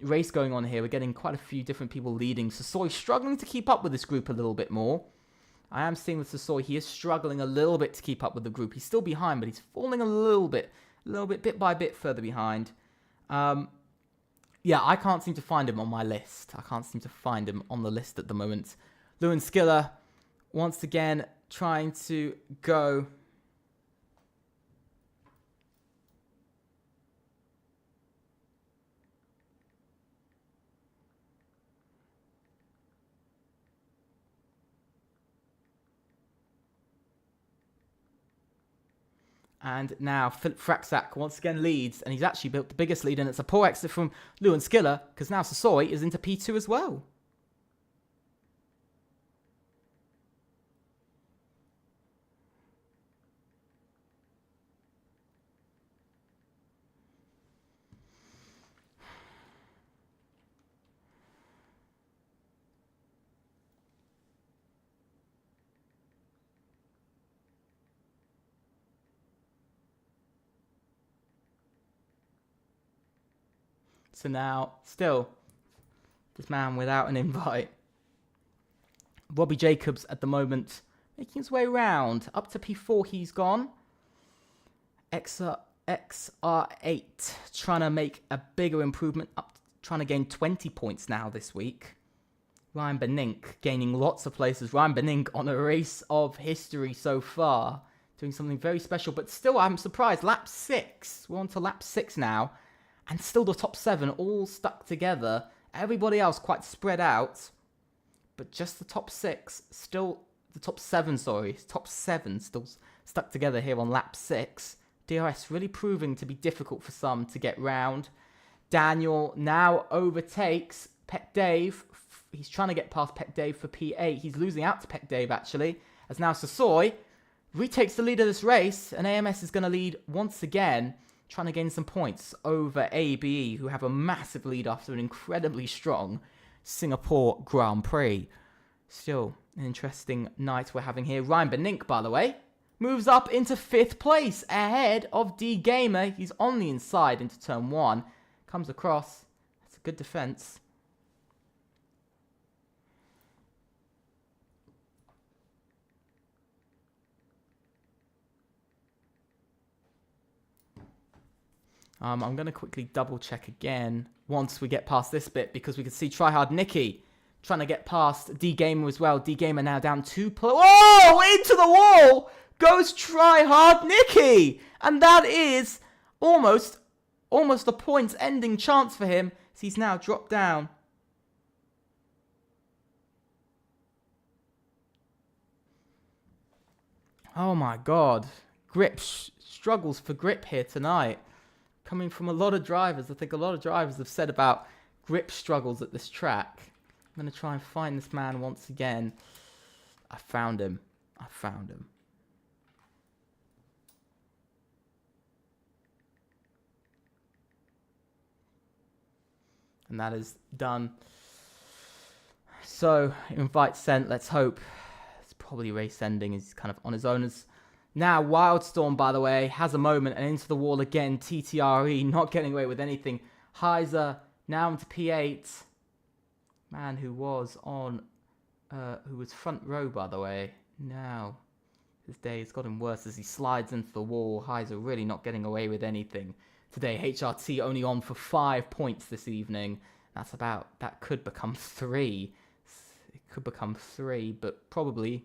race going on here. We're getting quite a few different people leading. Sasoi struggling to keep up with this group a little bit more. I am seeing with Sasoi, he is struggling a little bit to keep up with the group. He's still behind, but he's falling a little bit, bit by bit further behind. Yeah, I can't seem to find him on my list. I can't seem to find him on the list at the moment. Lewin Skiller, once again, trying to go. And now Philip Fraczak once again leads, and he's actually built the biggest lead, and it's a poor exit from Lewin Skiller, because now Sasoi is into P2 as well. So now, still, this man without an invite. Robbie Jacobs at the moment making his way round. Up to P4 he's gone. XR8 trying to make a bigger improvement. Trying to gain 20 points now this week. Ryan Benink gaining lots of places. Ryan Benink on a race of history so far. Doing something very special. But still, I'm surprised. Lap 6. We're on to lap 6 now. And still the top 7 all stuck together. Everybody else quite spread out. But just the top 6, still, the top 7, sorry. Top 7 still stuck together here on lap 6. DRS really proving to be difficult for some to get round. Daniel now overtakes Peck Dave. He's trying to get past Peck Dave for P8. He's losing out to Peck Dave, actually. As now Sasoi retakes the lead of this race. And AMS is going to lead once again, trying to gain some points over ABE, who have a massive lead after an incredibly strong Singapore Grand Prix. Still an interesting night we're having here. Ryan Benink, by the way, moves up into 5th place ahead of D Gamer. He's on the inside into turn 1. Comes across. That's a good defense. I'm going to quickly double check again once we get past this bit, because we can see Tryhard Nicky trying to get past D Gamer as well. D Gamer now down 2 points. Oh, into the wall goes Tryhard Nicky, and that is almost a points ending chance for him. So he's now dropped down. Oh my god. Grip struggles for grip here tonight. Coming from a lot of drivers. I think a lot of drivers have said about grip struggles at this track. I'm going to try and find this man once again. I found him. And that is done. So, invite sent. Let's hope. It's probably race ending. He's kind of on his own. Now, Wildstorm, by the way, has a moment and into the wall again. TTRE, not getting away with anything. Heiser now into P8. Man who was on, who was front row, by the way. Now, his day has gotten worse as he slides into the wall. Heiser really not getting away with anything today. HRT only on for 5 points this evening. That could become 3. It could become 3, but probably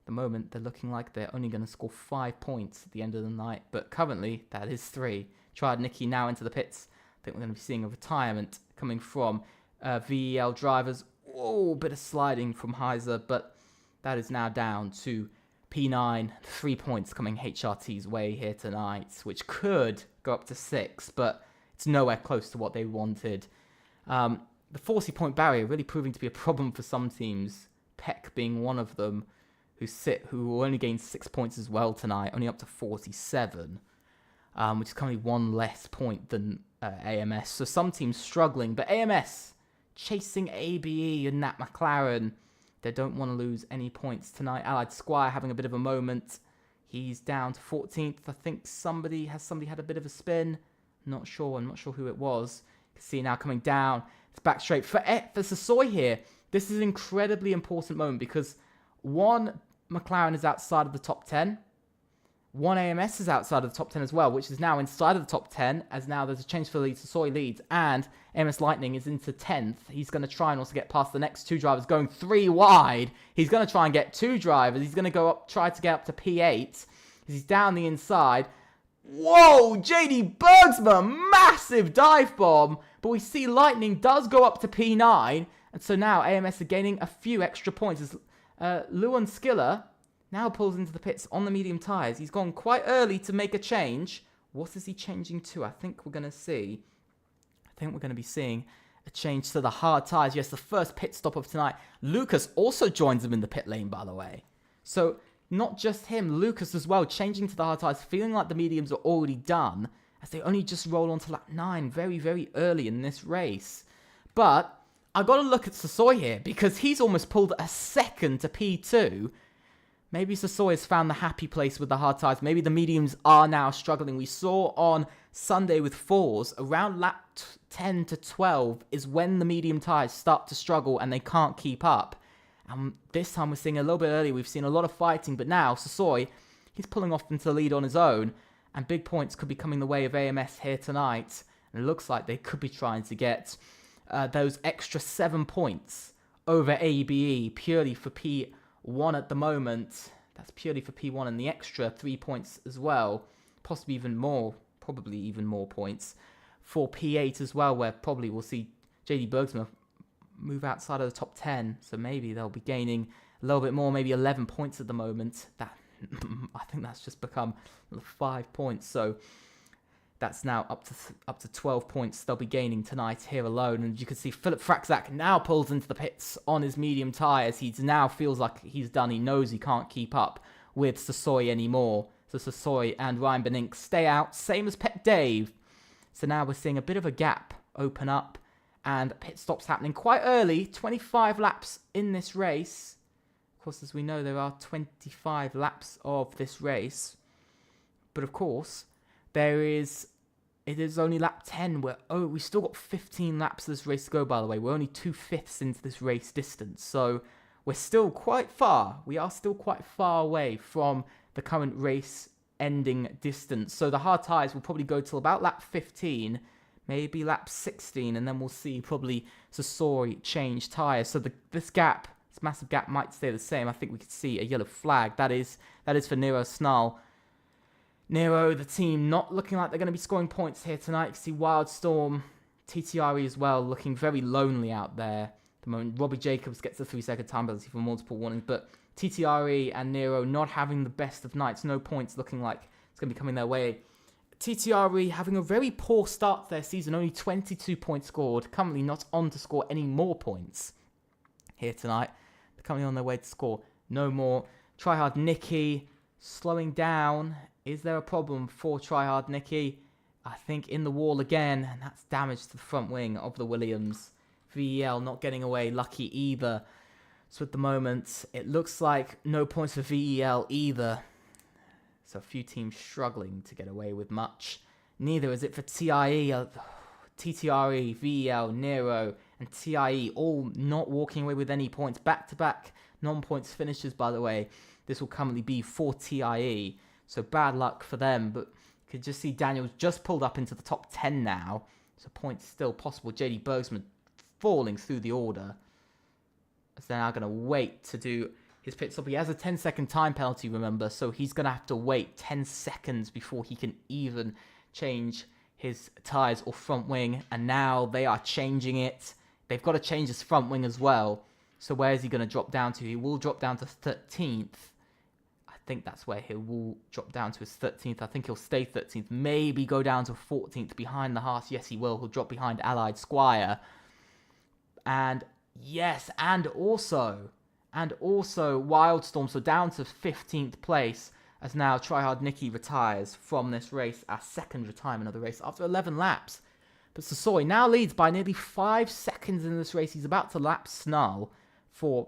the moment they're looking like they're only going to score 5 points at the end of the night, but currently that is 3. Tried Nicky now into the pits. I think we're going to be seeing a retirement coming from VEL drivers. Oh, bit of sliding from Heiser, but that is now down to P9. 3 points coming HRT's way here tonight, which could go up to 6, but it's nowhere close to what they wanted. The 40-point barrier really proving to be a problem for some teams, Peck being one of them, who will only gain 6 points as well tonight, only up to 47, which is currently 1 less point than AMS. So some teams struggling, but AMS chasing ABE and Nat McLaren. They don't want to lose any points tonight. Allied Squire having a bit of a moment. He's down to 14th. I think somebody had a bit of a spin. I'm not sure who it was. You can see now coming down. It's back straight for Sassoy here. This is an incredibly important moment because one McLaren is outside of the top 10. One AMS is outside of the top 10 as well, which is now inside of the top 10, as now there's a change for the lead. Sassoy leads, and AMS Lightning is into 10th. He's going to try and also get past the next 2 drivers, going 3 wide. He's going to try and get 2 drivers. He's going to try to get up to P8. He's down the inside. Whoa, JD Bergsma, massive dive bomb. But we see Lightning does go up to P9, and so now AMS are gaining a few extra points. As Luan Skiller now pulls into the pits on the medium tyres. He's gone quite early to make a change. What is he changing to? I think we're going to see. I think we're going to be seeing a change to the hard tyres. Yes, the first pit stop of tonight. Lucas also joins him in the pit lane, by the way. So not just him, Lucas as well, changing to the hard tyres, feeling like the mediums are already done, as they only just roll onto lap 9 very, very early in this race. But I got to look at Sassoy here, because he's almost pulled a second to P2. Maybe Sassoy has found the happy place with the hard tyres. Maybe the mediums are now struggling. We saw on Sunday with 4s, around lap 10 to 12 is when the medium tyres start to struggle and they can't keep up. And this time we're seeing a little bit earlier. We've seen a lot of fighting, but now Sassoy, he's pulling off into the lead on his own, and big points could be coming the way of AMS here tonight. And it looks like they could be trying to get those extra 7 points over ABE purely for P1 at the moment. That's purely for P1, and the extra 3 points as well, possibly even more, probably even more points for P8 as well, where probably we'll see JD Bergsma move outside of the top 10, so maybe they'll be gaining a little bit more, maybe 11 points at the moment. That I think that's just become 5 points, so that's now up to 12 points they'll be gaining tonight here alone. And you can see Philip Fraczak now pulls into the pits on his medium tyres. He now feels like he's done. He knows he can't keep up with Sassoy anymore. So Sassoy and Ryan Benink stay out, same as Pet Dave. So now we're seeing a bit of a gap open up, and pit stops happening quite early. 25 laps in this race. Of course, as we know, there are 25 laps of this race. But of course, it is only lap 10. We still got 15 laps of this race to go, by the way. We're only 2/5 into this race distance. So we're still quite far. We are still quite far away from the current race ending distance. So the hard tyres will probably go till about lap 15, maybe lap 16, and then we'll see probably Sassoy change tyres. So this massive gap might stay the same. I think we could see a yellow flag. That is for Nero Snarl. Nero, the team, not looking like they're going to be scoring points here tonight. You can see Wildstorm TTRE as well, looking very lonely out there at the moment. Robbie Jacobs gets the 3-second time penalty for multiple warnings, but TTRE and Nero not having the best of nights. No points, looking like it's going to be coming their way. TTRE having a very poor start to their season, only 22 points scored, currently not on to score any more points here tonight. They're currently on their way to score no more. Tryhard Nicky slowing down. Is there a problem for Tryhard Nicky? I think in the wall again, and that's damage to the front wing of the Williams. VEL not getting away lucky either. So at the moment, it looks like no points for VEL either. So a few teams struggling to get away with much. Neither is it for TIE, TTRE, VEL, Nero, and TIE, all not walking away with any points. Back-to-back non-points finishes, by the way. This will currently be for TIE. So bad luck for them, but you can just see Daniel's just pulled up into the top 10 now. So points still possible. JD Bergsman falling through the order, as they're now going to wait to do his pit stop. He has a 10-second time penalty, remember, so he's going to have to wait 10 seconds before he can even change his tyres or front wing, and now they are changing it. They've got to change his front wing as well, so where is he going to drop down to? He will drop down to 13th. I think that's where he will drop down to his 13th. I think he'll stay 13th, maybe go down to 14th behind the Haas. Yes, he will. He'll drop behind Allied Squire. And yes, and also Wildstorm, so down to 15th place, as now Tryhard Nicky retires from this race, our second retirement of the race after 11 laps. But Sasoi now leads by nearly 5 seconds in this race. He's about to lap Snull for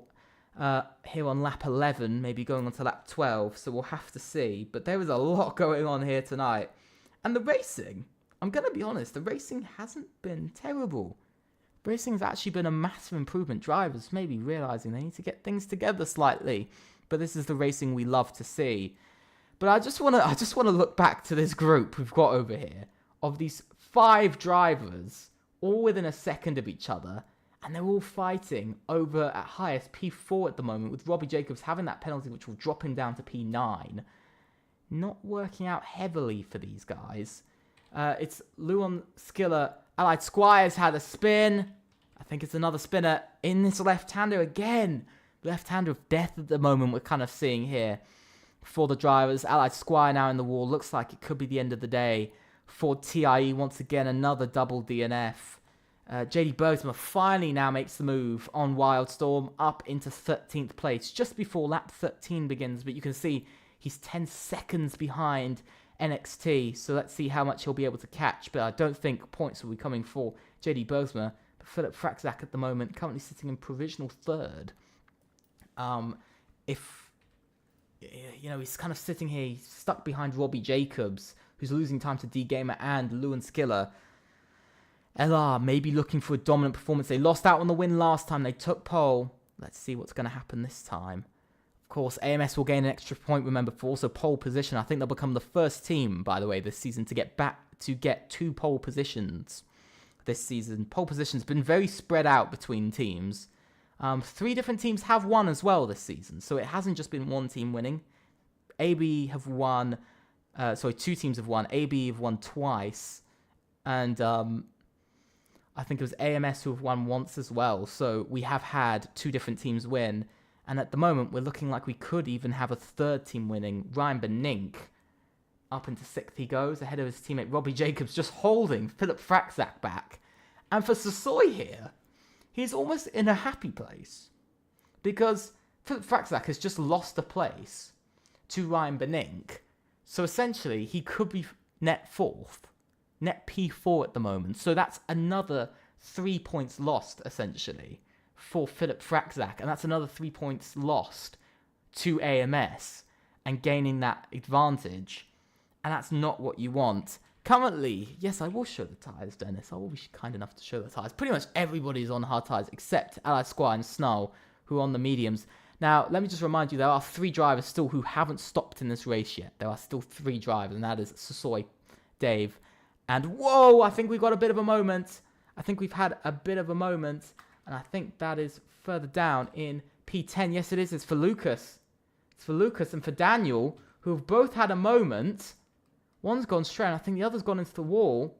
here on lap 11, maybe going on to lap 12, so we'll have to see. But there is a lot going on here tonight. And the racing, I'm going to be honest, the racing hasn't been terrible. Racing's actually been a massive improvement. Drivers maybe realising they need to get things together slightly. But this is the racing we love to see. But I just want to look back to this group we've got over here of these 5 drivers, all within a second of each other, and they're all fighting over at highest P4 at the moment, with Robbie Jacobs having that penalty which will drop him down to P9. Not working out heavily for these guys. It's Luan Skiller. Allied Squires had a spin. I think it's another spinner in this left-hander again. Left-hander of death at the moment we're kind of seeing here for the drivers. Allied Squire now in the wall. Looks like it could be the end of the day for TIE. Once again, another double DNF. JD Bergsman finally now makes the move on Wildstorm up into 13th place just before lap 13 begins. But you can see he's 10 seconds behind NXT, so let's see how much he'll be able to catch. But I don't think points will be coming for JD Bergsma. But Philip Fraczak at the moment currently sitting in provisional 3rd. If you know, he's kind of sitting here, he's stuck behind Robbie Jacobs, who's losing time to D-Gamer and Luan Skiller. LR maybe looking for a dominant performance. They lost out on the win last time. They took pole. Let's see what's going to happen this time. Of course, AMS will gain an extra point, remember, for also pole position. I think they'll become the first team, by the way, this season to get 2 pole positions this season. Pole position's been very spread out between teams. 3 different teams have won as well this season, so it hasn't just been one team winning. AB have won, 2 teams have won. AB have won twice, and I think it was AMS who have won once as well. So we have had 2 different teams win. And at the moment, we're looking like we could even have a 3rd team winning. Ryan Benink up into 6th he goes, ahead of his teammate Robbie Jacobs, just holding Philip Fraczak back. And for Sasoi here, he's almost in a happy place, because Philip Fraczak has just lost a place to Ryan Benink. So essentially, he could be net 4th, net P4 at the moment. So that's another 3 points lost, essentially, for Philip Fraczak, and that's another 3 points lost to AMS and gaining that advantage, and that's not what you want. Currently, yes, I will show the tyres, Dennis. I will be kind enough to show the tyres. Pretty much everybody's on hard tyres except Allied Squire and Snull, who are on the mediums. Now, let me just remind you, there are 3 drivers still who haven't stopped in this race yet. There are still 3 drivers, and that is Sasoi, Dave, and whoa, I think we've got a bit of a moment. I think we've had a bit of a moment. And I think that is further down in P10. Yes, it is. It's for Lucas. It's for Lucas and for Daniel, who have both had a moment. One's gone straight, and I think the other's gone into the wall.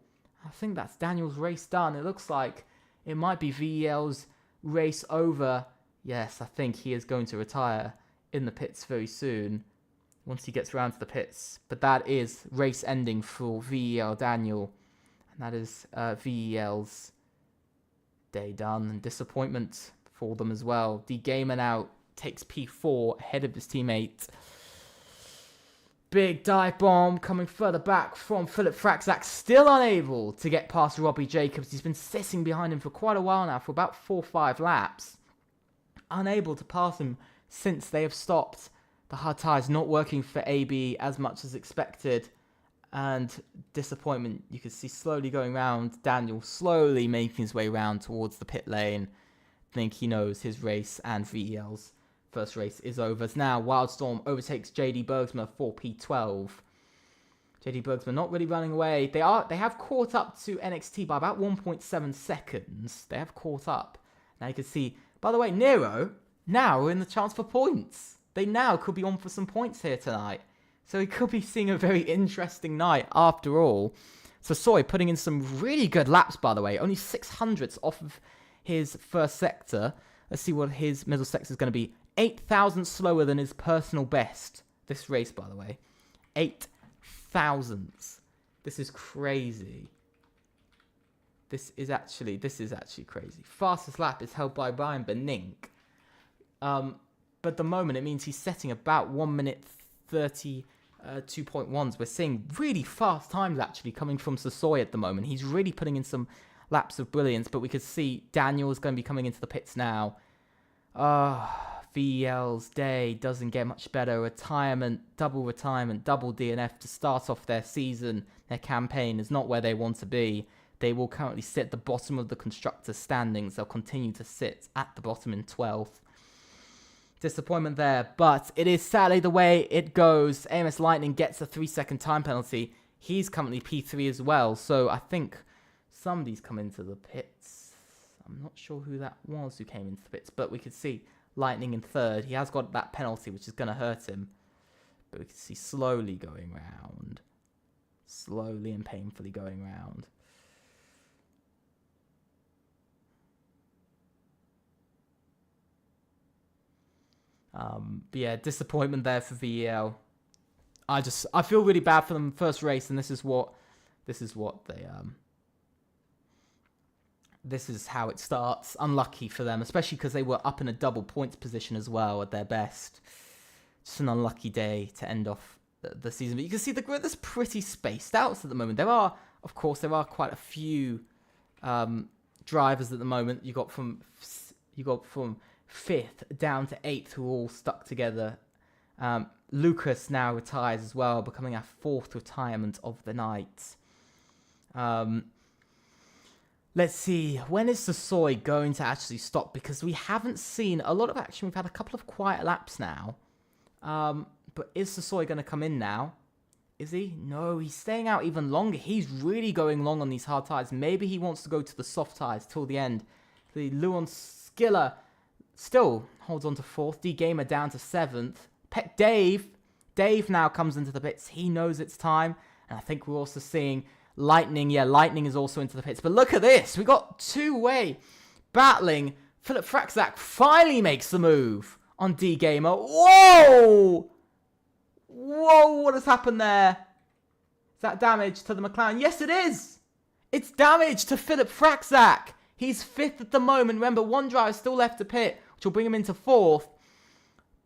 I think that's Daniel's race done. It looks like it might be VEL's race over. Yes, I think he is going to retire in the pits very soon once he gets around to the pits. But that is race ending for VEL Daniel. And that is VEL's day done. And disappointment for them as well. D Gamer now takes P4 ahead of his teammate. Big dive bomb coming further back from Philip Fraczak. Still unable to get past Robbie Jacobs. He's been sitting behind him for quite a while now, for about 4 or 5 laps. Unable to pass him since they have stopped. The hard tyres not working for AB as much as expected. And disappointment, you can see slowly going round. Daniel slowly making his way round towards the pit lane. I think he knows his race and VEL's first race is over. Now, Wildstorm overtakes JD Bergsma for P12. JD Bergsma not really running away. They have caught up to NXT by about 1.7 seconds. They have caught up. Now you can see, by the way, Nero now in the chance for points. They now could be on for some points here tonight. So he could be seeing a very interesting night after all. So Soy putting in some really good laps, by the way. Only 600ths off of his first sector. Let's see what his middle sector is going to be. 8,000 slower than his personal best. This race, by the way. 8,000. This is crazy. This is actually crazy. Fastest lap is held by Ryan Benink. But at the moment, it means he's setting about 1 minute 32.1s. We're seeing really fast times, actually, coming from Sasoy at the moment. He's really putting in some laps of brilliance, but we could see Daniel's going to be coming into the pits now. VEL's day doesn't get much better. Retirement, double DNF to start off their season. Their campaign is not where they want to be. They will currently sit at the bottom of the constructors' standings. They'll continue to sit at the bottom in 12th. Disappointment there, but it is sadly the way it goes. AMS Lightning gets a 3-second time penalty. He's currently P3 as well, so I think somebody's come into the pits. I'm not sure who that was who came into the pits, but we could see Lightning in 3rd. He has got that penalty, which is going to hurt him. But we can see slowly going round. Slowly and painfully going round. But yeah, disappointment there for VEL. I feel really bad for them first race, and this is what they this is how it starts. Unlucky for them, especially because they were up in a double points position as well at their best. Just an unlucky day to end off the season. But you can see the grid is pretty spaced out at the moment. There are quite a few drivers at the moment. You got from 5th down to 8th who are all stuck together. Lucas now retires as well, becoming our 4th retirement of the night. Let's see, when is Sasoy going to actually stop? Because we haven't seen a lot of action. We've had a couple of quiet laps now. But is Sasoy going to come in now? Is he? No, he's staying out even longer. He's really going long on these hard tyres. Maybe he wants to go to the soft tyres till the end. The Luon Skiller still holds on to 4th. D-Gamer down to 7th. Dave now comes into the pits. He knows it's time. And I think we're also seeing Lightning. Yeah, Lightning is also into the pits. But look at this. We got two-way battling. Philip Fraczak finally makes the move on D-Gamer. Whoa! Whoa, what has happened there? Is that damage to the McLaren? Yes, it is. It's damage to Philip Fraczak. He's 5th at the moment. Remember, one driver still left to pit, which will bring him into 4th.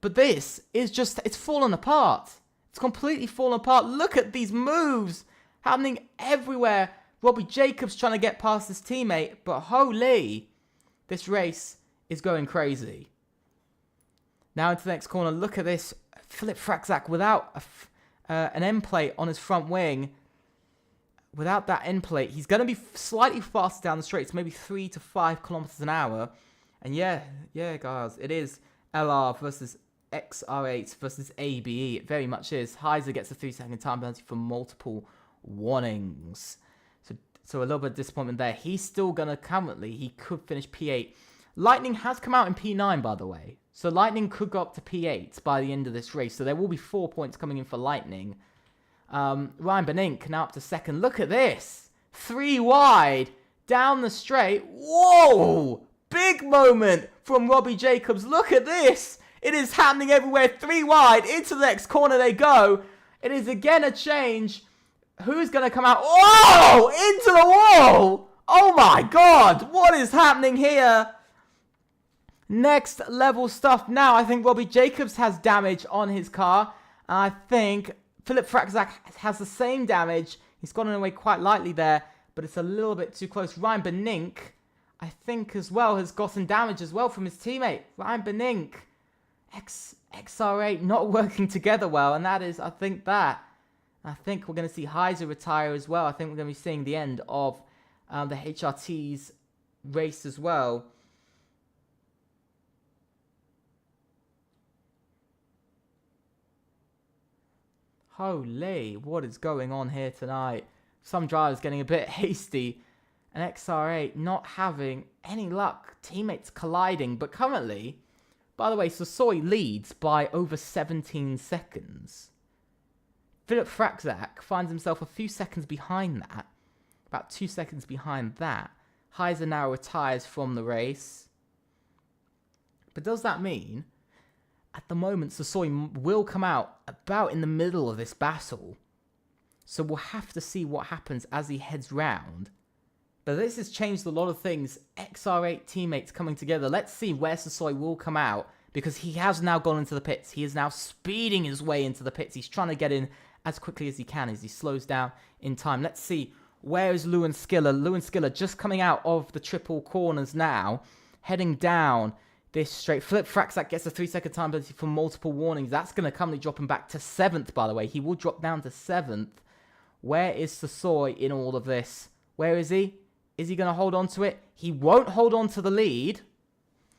But this is just, it's fallen apart. It's completely fallen apart. Look at these moves happening everywhere. Robbie Jacobs trying to get past his teammate. But holy, this race is going crazy. Now into the next corner. Look at this. Philip Fraczak without an end plate on his front wing. Without that end plate, he's going to be slightly faster down the straights, maybe 3 to 5 kilometers an hour. And yeah, guys, it is LR versus XR8 versus ABE. It very much is. Heiser gets a 3-second time penalty for multiple warnings. So a little bit of disappointment there. He's still going to currently, he could finish P8. Lightning has come out in P9, by the way. So Lightning could go up to P8 by the end of this race. So there will be 4 points coming in for Lightning. Ryan Benink now up to 2nd. Look at this. 3 wide down the straight. Whoa! Big moment from Robbie Jacobs. Look at this. It is happening everywhere. 3 wide. Into the next corner they go. It is again a change. Who's going to come out? Oh! Into the wall! Oh my god! What is happening here? Next level stuff now. I think Robbie Jacobs has damage on his car. I think Philip Fraczak has the same damage. He's gotten away quite lightly there, but it's a little bit too close. Ryan Benink, I think as well, has gotten damage as well from his teammate. Ryan Benink. XR8 not working together well, and that is, I think we're going to see Heiser retire as well. I think we're going to be seeing the end of the HRT's race as well. Holy, what is going on here tonight? Some drivers getting a bit hasty, and XR8 not having any luck. Teammates colliding, but currently, by the way, Sasoi leads by over 17 seconds. Philip Fraczak finds himself a few seconds behind that. About 2 seconds behind that. Heiser now retires from the race. But does that mean, at the moment, Sasoi will come out about in the middle of this battle. So we'll have to see what happens as he heads round. But this has changed a lot of things. XR8 teammates coming together. Let's see where Sasoi will come out, because he has now gone into the pits. He is now speeding his way into the pits. He's trying to get in as quickly as he can as he slows down in time. Let's see, where is Lewin Skiller? Lewin Skiller just coming out of the triple corners now, heading down this straight. Philip Fraczak gets a 3-second time penalty for multiple warnings. That's going to currently drop him back to 7th, by the way. He will drop down to 7th. Where is Sasoi in all of this? Where is he? Is he going to hold on to it? He won't hold on to the lead.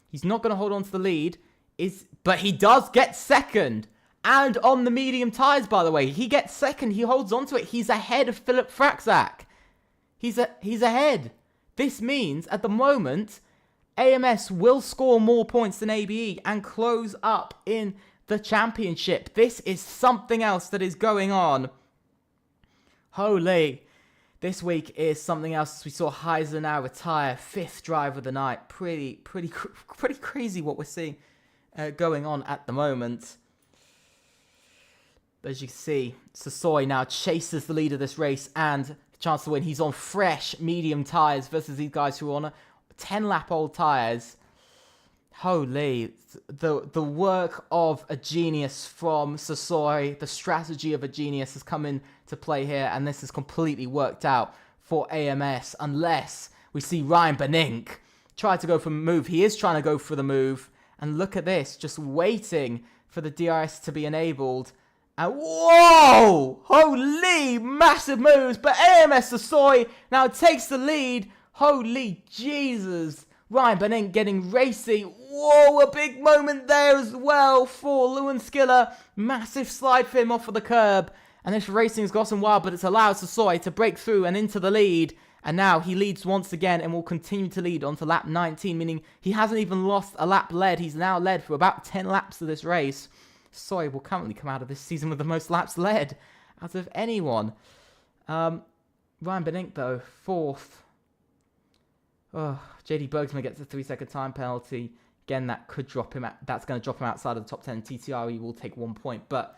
He's not going to hold on to the lead. But he does get second. And on the medium tyres, by the way. He gets second. He holds on to it. He's ahead of Philip Fraczak. He's ahead. This means, at the moment, AMS will score more points than ABE and close up in the championship. This is something else that is going on. Holy. This week is something else. We saw Heiser now retire, 5th driver of the night. Pretty crazy what we're seeing going on at the moment. But as you can see, Sasoi now chases the lead of this race and the chance to win. He's on fresh medium tyres versus these guys who are on 10-lap-old tyres. Holy, the work of a genius from Sasoi, the strategy of a genius has come into play here, and this has completely worked out for AMS, unless we see Ryan Benink try to go for the move. He is trying to go for the move, and look at this, just waiting for the DRS to be enabled. And whoa! Holy, massive moves, but AMS Sasoi now takes the lead. Holy Jesus! Ryan Benink getting racy. Whoa, a big moment there as well for Lewin Skiller. Massive slide for him off of the curb. And this racing's gotten wild, but it's allowed Sasoi to break through and into the lead. And now he leads once again and will continue to lead onto lap 19, meaning he hasn't even lost a lap led. He's now led for about 10 laps of this race. Sasoi will currently come out of this season with the most laps led out of anyone. Ryan Benink, though, 4th. Oh, JD Bergsman gets a 3-second time penalty. Again, that could drop him. That's going to drop him outside of the top 10. TTRE will take 1 point. But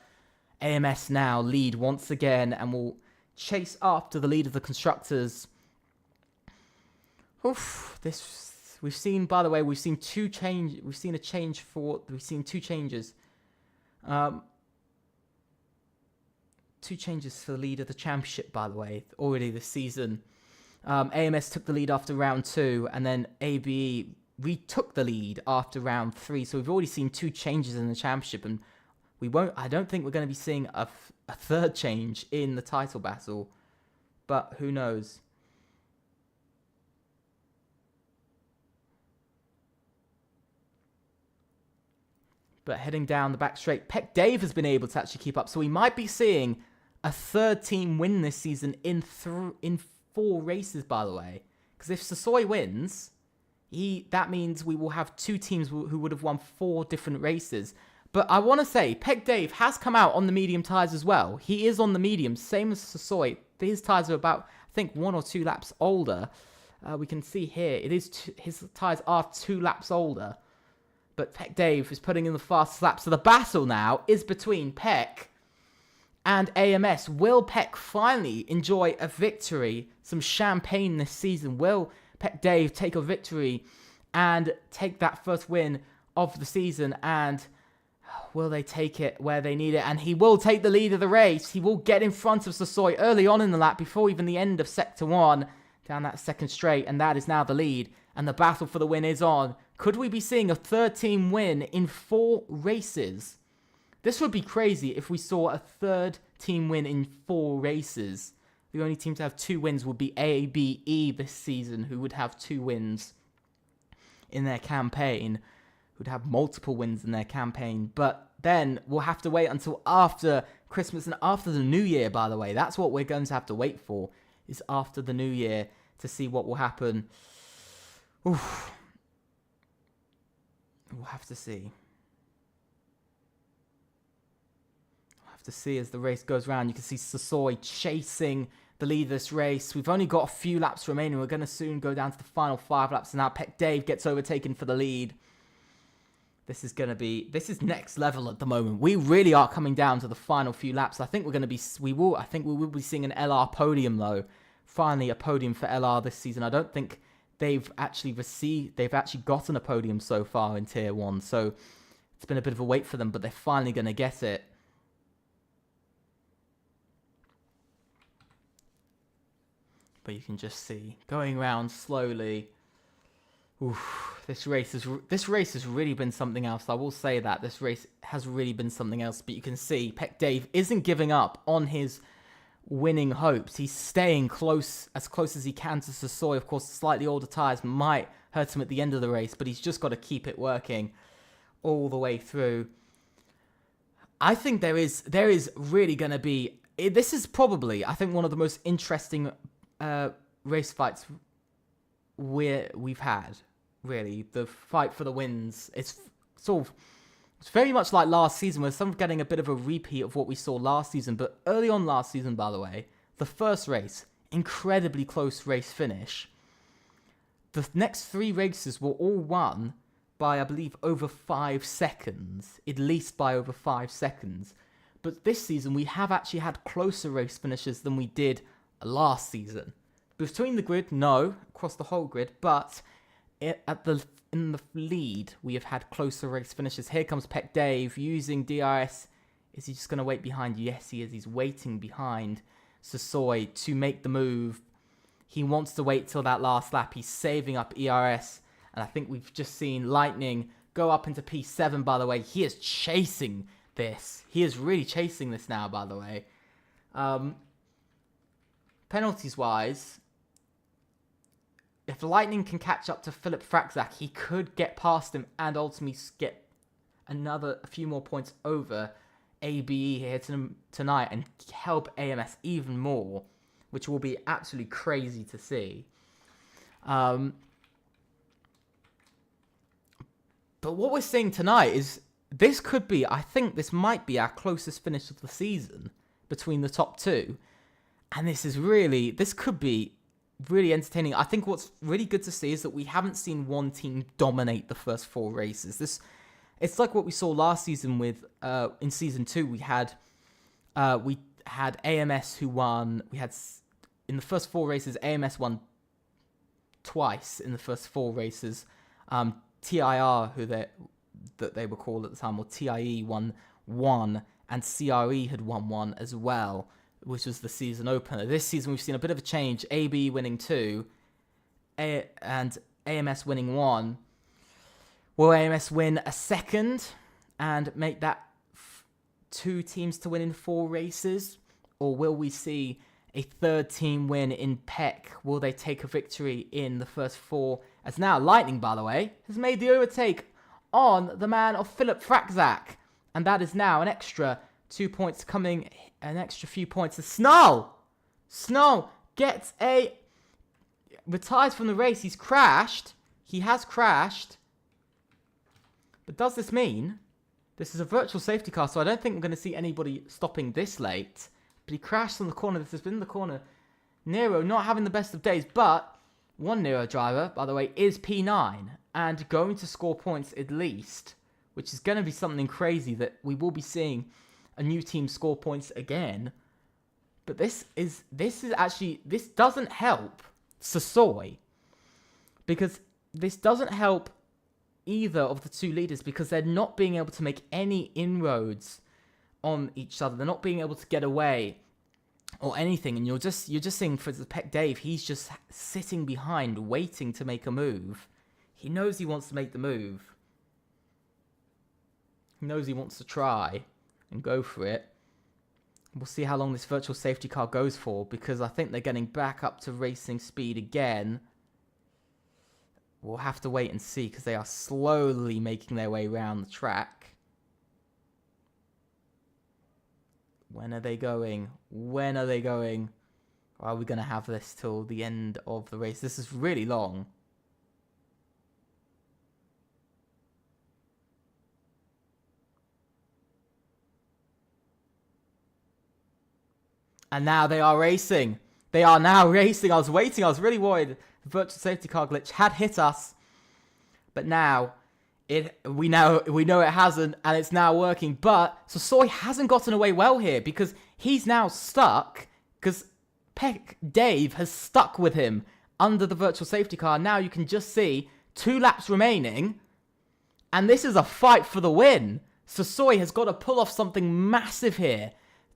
AMS now lead once again and will chase after the lead of the constructors. Oof, this we've seen. By the way, we've seen two changes. We've seen two changes. 2 changes for the lead of the championship. By the way, already this season. AMS took the lead after round 2, and then ABE retook the lead after round 3. So we've already seen 2 changes in the championship, and I don't think we're going to be seeing a third change in the title battle, but who knows? But heading down the back straight, Peck Dave has been able to actually keep up, so we might be seeing a third team win this season in 4 races, by the way. Because if Sasoi wins, that means we will have 2 teams who would have won 4 different races. But I want to say, Peck Dave has come out on the medium tyres as well. He is on the medium, same as Sasoi. His tyres are about, I think, 1 or 2 laps older. We can see here, it is his tyres are 2 laps older. But Peck Dave is putting in the fastest lap. So the battle now is between Peck and AMS. Will Peck finally enjoy a victory? Some champagne this season. Will Peck Dave take a victory and take that first win of the season? And will they take it where they need it? And he will take the lead of the race. He will get in front of Sasoi early on in the lap before even the end of Sector 1 down that second straight. And that is now the lead. And the battle for the win is on. Could we be seeing a third team win in 4 races? This would be crazy if we saw a third team win in 4 races. The only team to have 2 wins would be ABE this season, who would have 2 wins in their campaign, who'd have multiple wins in their campaign. But then we'll have to wait until after Christmas and after the New Year, by the way. That's what we're going to have to wait for, is after the New Year to see what will happen. Oof. We'll have to see. We'll have to see as the race goes round. You can see Sasoi chasing the lead of this race. We've only got a few laps remaining. We're going to soon go down to the final 5 laps. And now Peck Dave gets overtaken for the lead. This is next level at the moment. We really are coming down to the final few laps. I think we will be seeing an LR podium though. Finally a podium for LR this season. I don't think they've actually gotten a podium so far in Tier 1, so it's been a bit of a wait for them, but they're finally going to get it. But you can just see, going around slowly. Oof, this race has really been something else. I will say that this race has really been something else, but you can see Peck Dave isn't giving up on his winning hopes. He's staying as close as he can to Sasoi. Of course, slightly older tyres might hurt him at the end of the race, but he's just got to keep it working all the way through. I think there is really going to be... This is probably, I think, one of the most interesting race fights we've had, really. The fight for the wins. It's very much like last season. We're sort of getting a bit of a repeat of what we saw last season. But early on last season, by the way, the first race, incredibly close race finish. The next 3 races were all won by, I believe, over 5 seconds. At least by over 5 seconds. But this season, we have actually had closer race finishes than we did last season. Between the grid, no, across the whole grid, but in the lead, we have had closer race finishes. Here comes Peck Dave using DRS. Is he just going to wait behind? Yes, he is. He's waiting behind Sasoi to make the move. He wants to wait till that last lap. He's saving up ERS. And I think we've just seen Lightning go up into P7, by the way. He is chasing this. He is really chasing this now, by the way. Penalties-wise, if Lightning can catch up to Philip Fraczak, he could get past him and ultimately get a few more points over ABE here tonight and help AMS even more, which will be absolutely crazy to see. But what we're seeing tonight is I think this might be our closest finish of the season between the top 2. And this could be really entertaining. I think what's really good to see is that we haven't seen one team dominate the first 4 races. It's like what we saw last season with in season 2. We had AMS who won. We had in the first 4 races, AMS won twice in the first 4 races. TIR, that they were called at the time, or TIE won 1, and CRE had won 1 as well, which was the season opener. This season, we've seen a bit of a change. AB winning 2, and AMS winning 1. Will AMS win a second and make that 2 teams to win in 4 races? Or will we see a third team win in Peck? Will they take a victory in the first 4? As now, Lightning, by the way, has made the overtake on the man of Philip Fraczak. And that is now an extra 2 points coming, an extra few points. Snull gets retires from the race. He's crashed. He has crashed. But does this mean this is a virtual safety car, so I don't think we're going to see anybody stopping this late. But he crashed on the corner. This has been the corner Nero not having the best of days, but one Nero driver, by the way, is P9 and going to score points at least, which is going to be something crazy that we will be seeing a new team score points again. But this doesn't help Sasoi, because this doesn't help either of the two leaders, because they're not being able to make any inroads on each other. They're not being able to get away or anything, and you're just seeing for Pek Dave, he's just sitting behind waiting to make a move. He knows he wants to make the move. He knows he wants to try and go for it. We'll see how long this virtual safety car goes for, because I think they're getting back up to racing speed again. We'll have to wait and see, because they are slowly making their way around the track. When are they going? When are they going? Or are we going to have this till the end of the race? This is really long. And now they are racing. They are now racing. I was waiting. I was really worried. The virtual safety car glitch had hit us. But now, we know it hasn't, and it's now working. But Sasoi hasn't gotten away well here, because he's now stuck, because Pek Dave has stuck with him under the virtual safety car. Now you can just see 2 laps remaining, and this is a fight for the win. Sasoi has got to pull off something massive here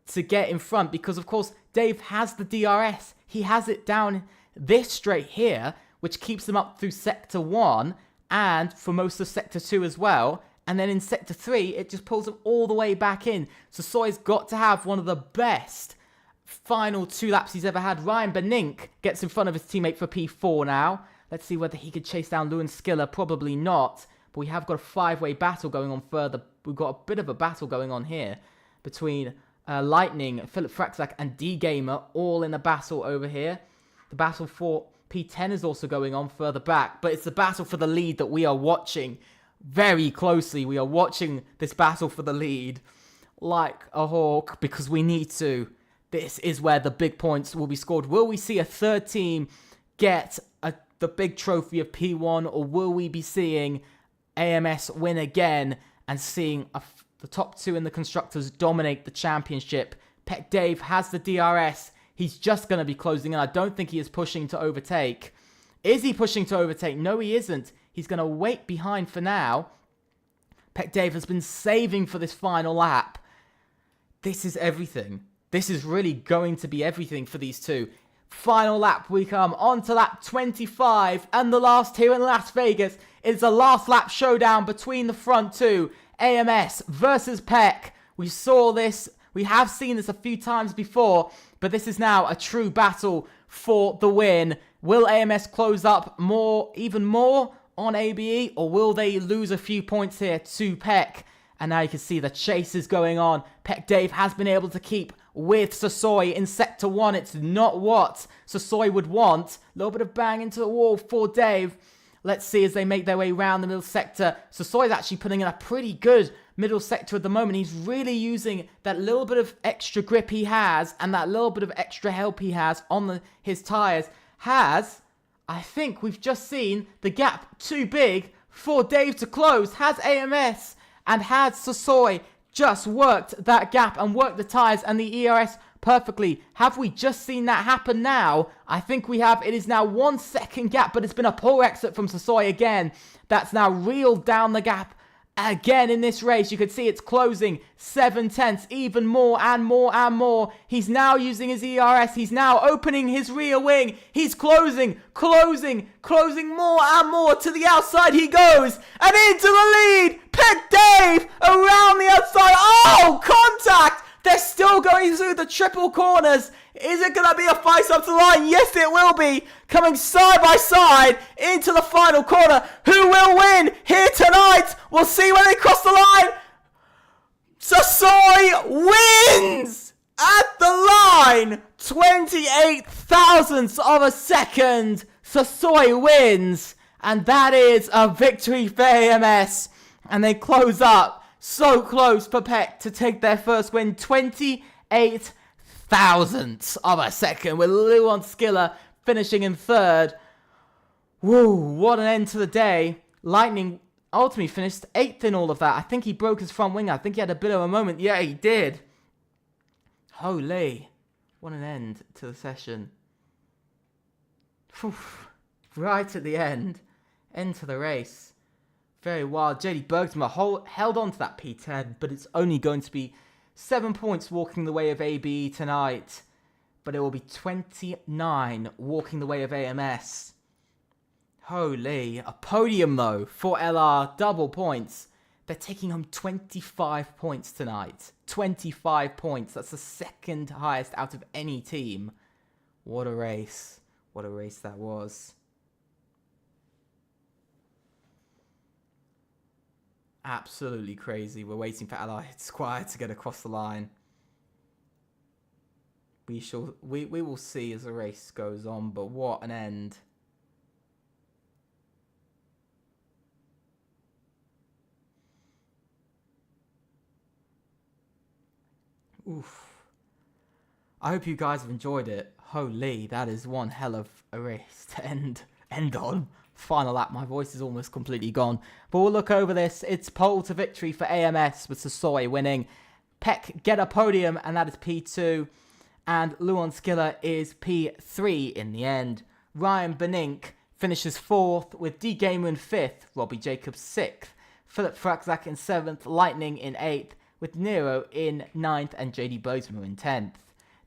to get in front, because of course Dave has the DRS. He has it down this straight here, which keeps him up through sector 1 and for most of sector 2 as well. And then in sector 3, it just pulls him all the way back in. Sasoi's got to have one of the best final 2 laps he's ever had. Ryan Benink gets in front of his teammate for P4 now. Let's see whether he could chase down Lewin Skiller. Probably not. But we have got a 5-way battle going on further. We've got a bit of a battle going on here between Lightning, Philip Fraxak, and D-Gamer, all in a battle over here. The battle for P10 is also going on further back, but it's the battle for the lead that we are watching very closely. We are watching this battle for the lead like a hawk, because we need to. This is where the big points will be scored. Will we see a third team get the big trophy of P1, or will we be seeing AMS win again and seeing the top 2 in the Constructors dominate the championship? Pek Dave has the DRS. He's just going to be closing in. I don't think he is pushing to overtake. Is he pushing to overtake? No, he isn't. He's going to wait behind for now. Pek Dave has been saving for this final lap. This is everything. This is really going to be everything for these two. Final lap, we come on to lap 25, and the last here in Las Vegas is the last lap showdown between the front 2. AMS versus Pek. We saw this, we have seen this a few times before, but this is now a true battle for the win. Will AMS close up even more on ABE, or will they lose a few points here to Pek? And now you can see the chase is going on. Pek Dave has been able to keep with Sasoi in sector 1. It's not what Sasoi would want. A little bit of bang into the wall for Dave. Let's see as they make their way around the middle sector. Sasoi is actually putting in a pretty good middle sector at the moment. He's really using that little bit of extra grip he has and that little bit of extra help he has on his tyres. I think we've just seen the gap too big for Dave to close. Has AMS and has Sasoi just worked that gap and worked the tyres and the ERS perfectly? Have we just seen that happen now? I think we have. It is now 1 second gap, but it's been a poor exit from Sasoi again. That's now reeled down the gap again in this race. You can see it's closing 7 tenths, even more and more and more. He's now using his ERS. He's now opening his rear wing. He's closing more and more. To the outside he goes, and into the lead. Pek Dave around the outside. Oh, contact! They're still going through the triple corners. Is it going to be a fight up to the line? Yes, it will be. Coming side by side into the final corner. Who will win here tonight? We'll see when they cross the line. Sasoi wins at the line. 28 thousandths of a second. Sasoi wins. And that is a victory for AMS. And they close up. So close for Pek to take their first win. 28 thousandths of a second, with Luan Skiller finishing in third. Woo, what an end to the day. Lightning ultimately finished 8th in all of that. I think he broke his front wing. I think he had a bit of a moment. Yeah, he did. Holy, what an end to the session. Whew. Right at the end to the race. Very wild. JD Bergsma held on to that P10, but it's only going to be 7 points walking the way of AB tonight. But it will be 29 walking the way of AMS. Holy. A podium, though, for LR. Double points. They're taking home 25 points tonight. 25 points. That's the second highest out of any team. What a race. What a race that was. Absolutely crazy. We're waiting for Allied Squire to get across the line. We will see as the race goes on, but what an end. Oof. I hope you guys have enjoyed it. Holy, that is one hell of a race to end on. Final lap, my voice is almost completely gone. But we'll look over this. It's pole to victory for AMS with Sasoi winning. Peck get a podium, and that is P2. And Luan Skiller is P3 in the end. Ryan Benink finishes 4th with D Gamer in 5th. Robbie Jacobs 6th. Philip Fraczak in 7th. Lightning in 8th. With Nero in 9th and JD Bozeman in 10th.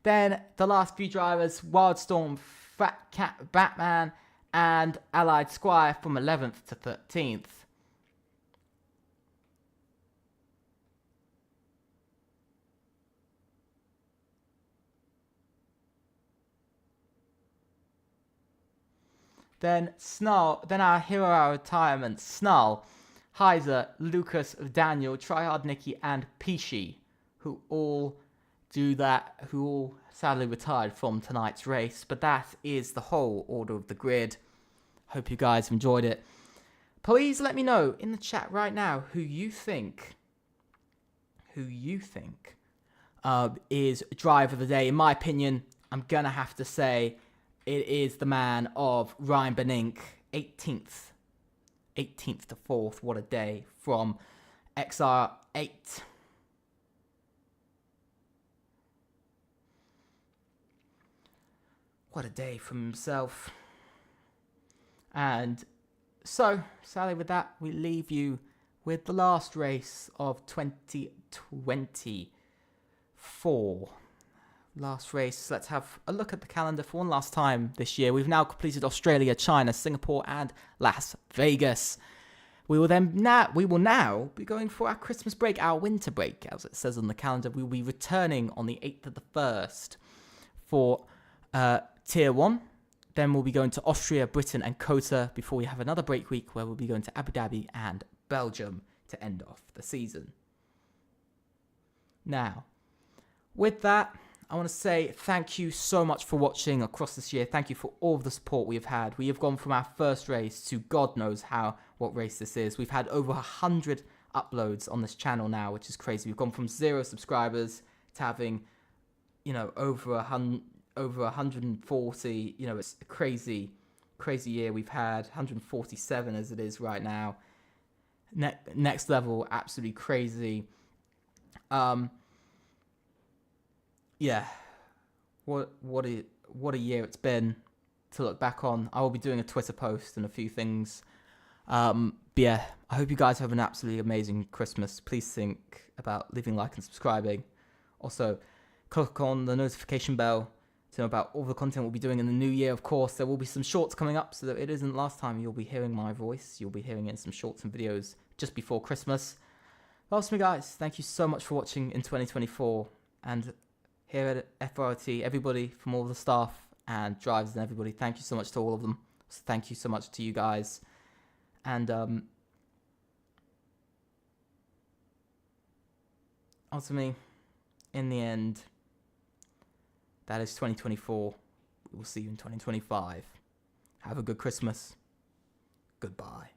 Then the last few drivers, Wildstorm, Fat Cat Batman, and Allied Squire from 11th to 13th. Then our hero hour retirement, Snarl, Heiser, Lucas, Daniel, Tryhard Nicky, and Pishi, who all sadly retired from tonight's race. But that is the whole order of the grid. Hope you guys have enjoyed it. Please let me know in the chat right now who you think is driver of the day. In my opinion, I'm gonna have to say it is the man of Ryan Benink, 18th to 4th. What a day from XR8. What a day from himself. And so, sadly with that, we leave you with the last race of 2024. Last race. Let's have a look at the calendar for one last time this year. We've now completed Australia, China, Singapore, and Las Vegas. We will now be going for our Christmas break, our winter break, as it says on the calendar. We will be returning on the 8th of the 1st for Tier 1. Then we'll be going to Austria, Britain, and Kota before we have another break week where we'll be going to Abu Dhabi and Belgium to end off the season. Now, with that, I want to say thank you so much for watching across this year. Thank you for all of the support we have had. We have gone from our first race to God knows what race this is. We've had over 100 uploads on this channel now, which is crazy. We've gone from 0 subscribers to having, over 140. It's a crazy year we've had. 147 as it is right now. Next level, absolutely crazy. Yeah, what a year it's been to look back on. I will be doing a Twitter post and a few things. But yeah, I hope you guys have an absolutely amazing Christmas. Please think about leaving a like and subscribing. Also, click on the notification bell to know about all the content we'll be doing in the new year. Of course, there will be some shorts coming up, so that it isn't last time you'll be hearing my voice. You'll be hearing it in some shorts and videos just before Christmas. Well, that's me, guys. Thank you so much for watching in 2024. And here at FRLT, everybody from all the staff and drivers and everybody, thank you so much to all of them. So thank you so much to you guys. And ultimately, in the end, that is 2024. We will see you in 2025. Have a good Christmas. Goodbye.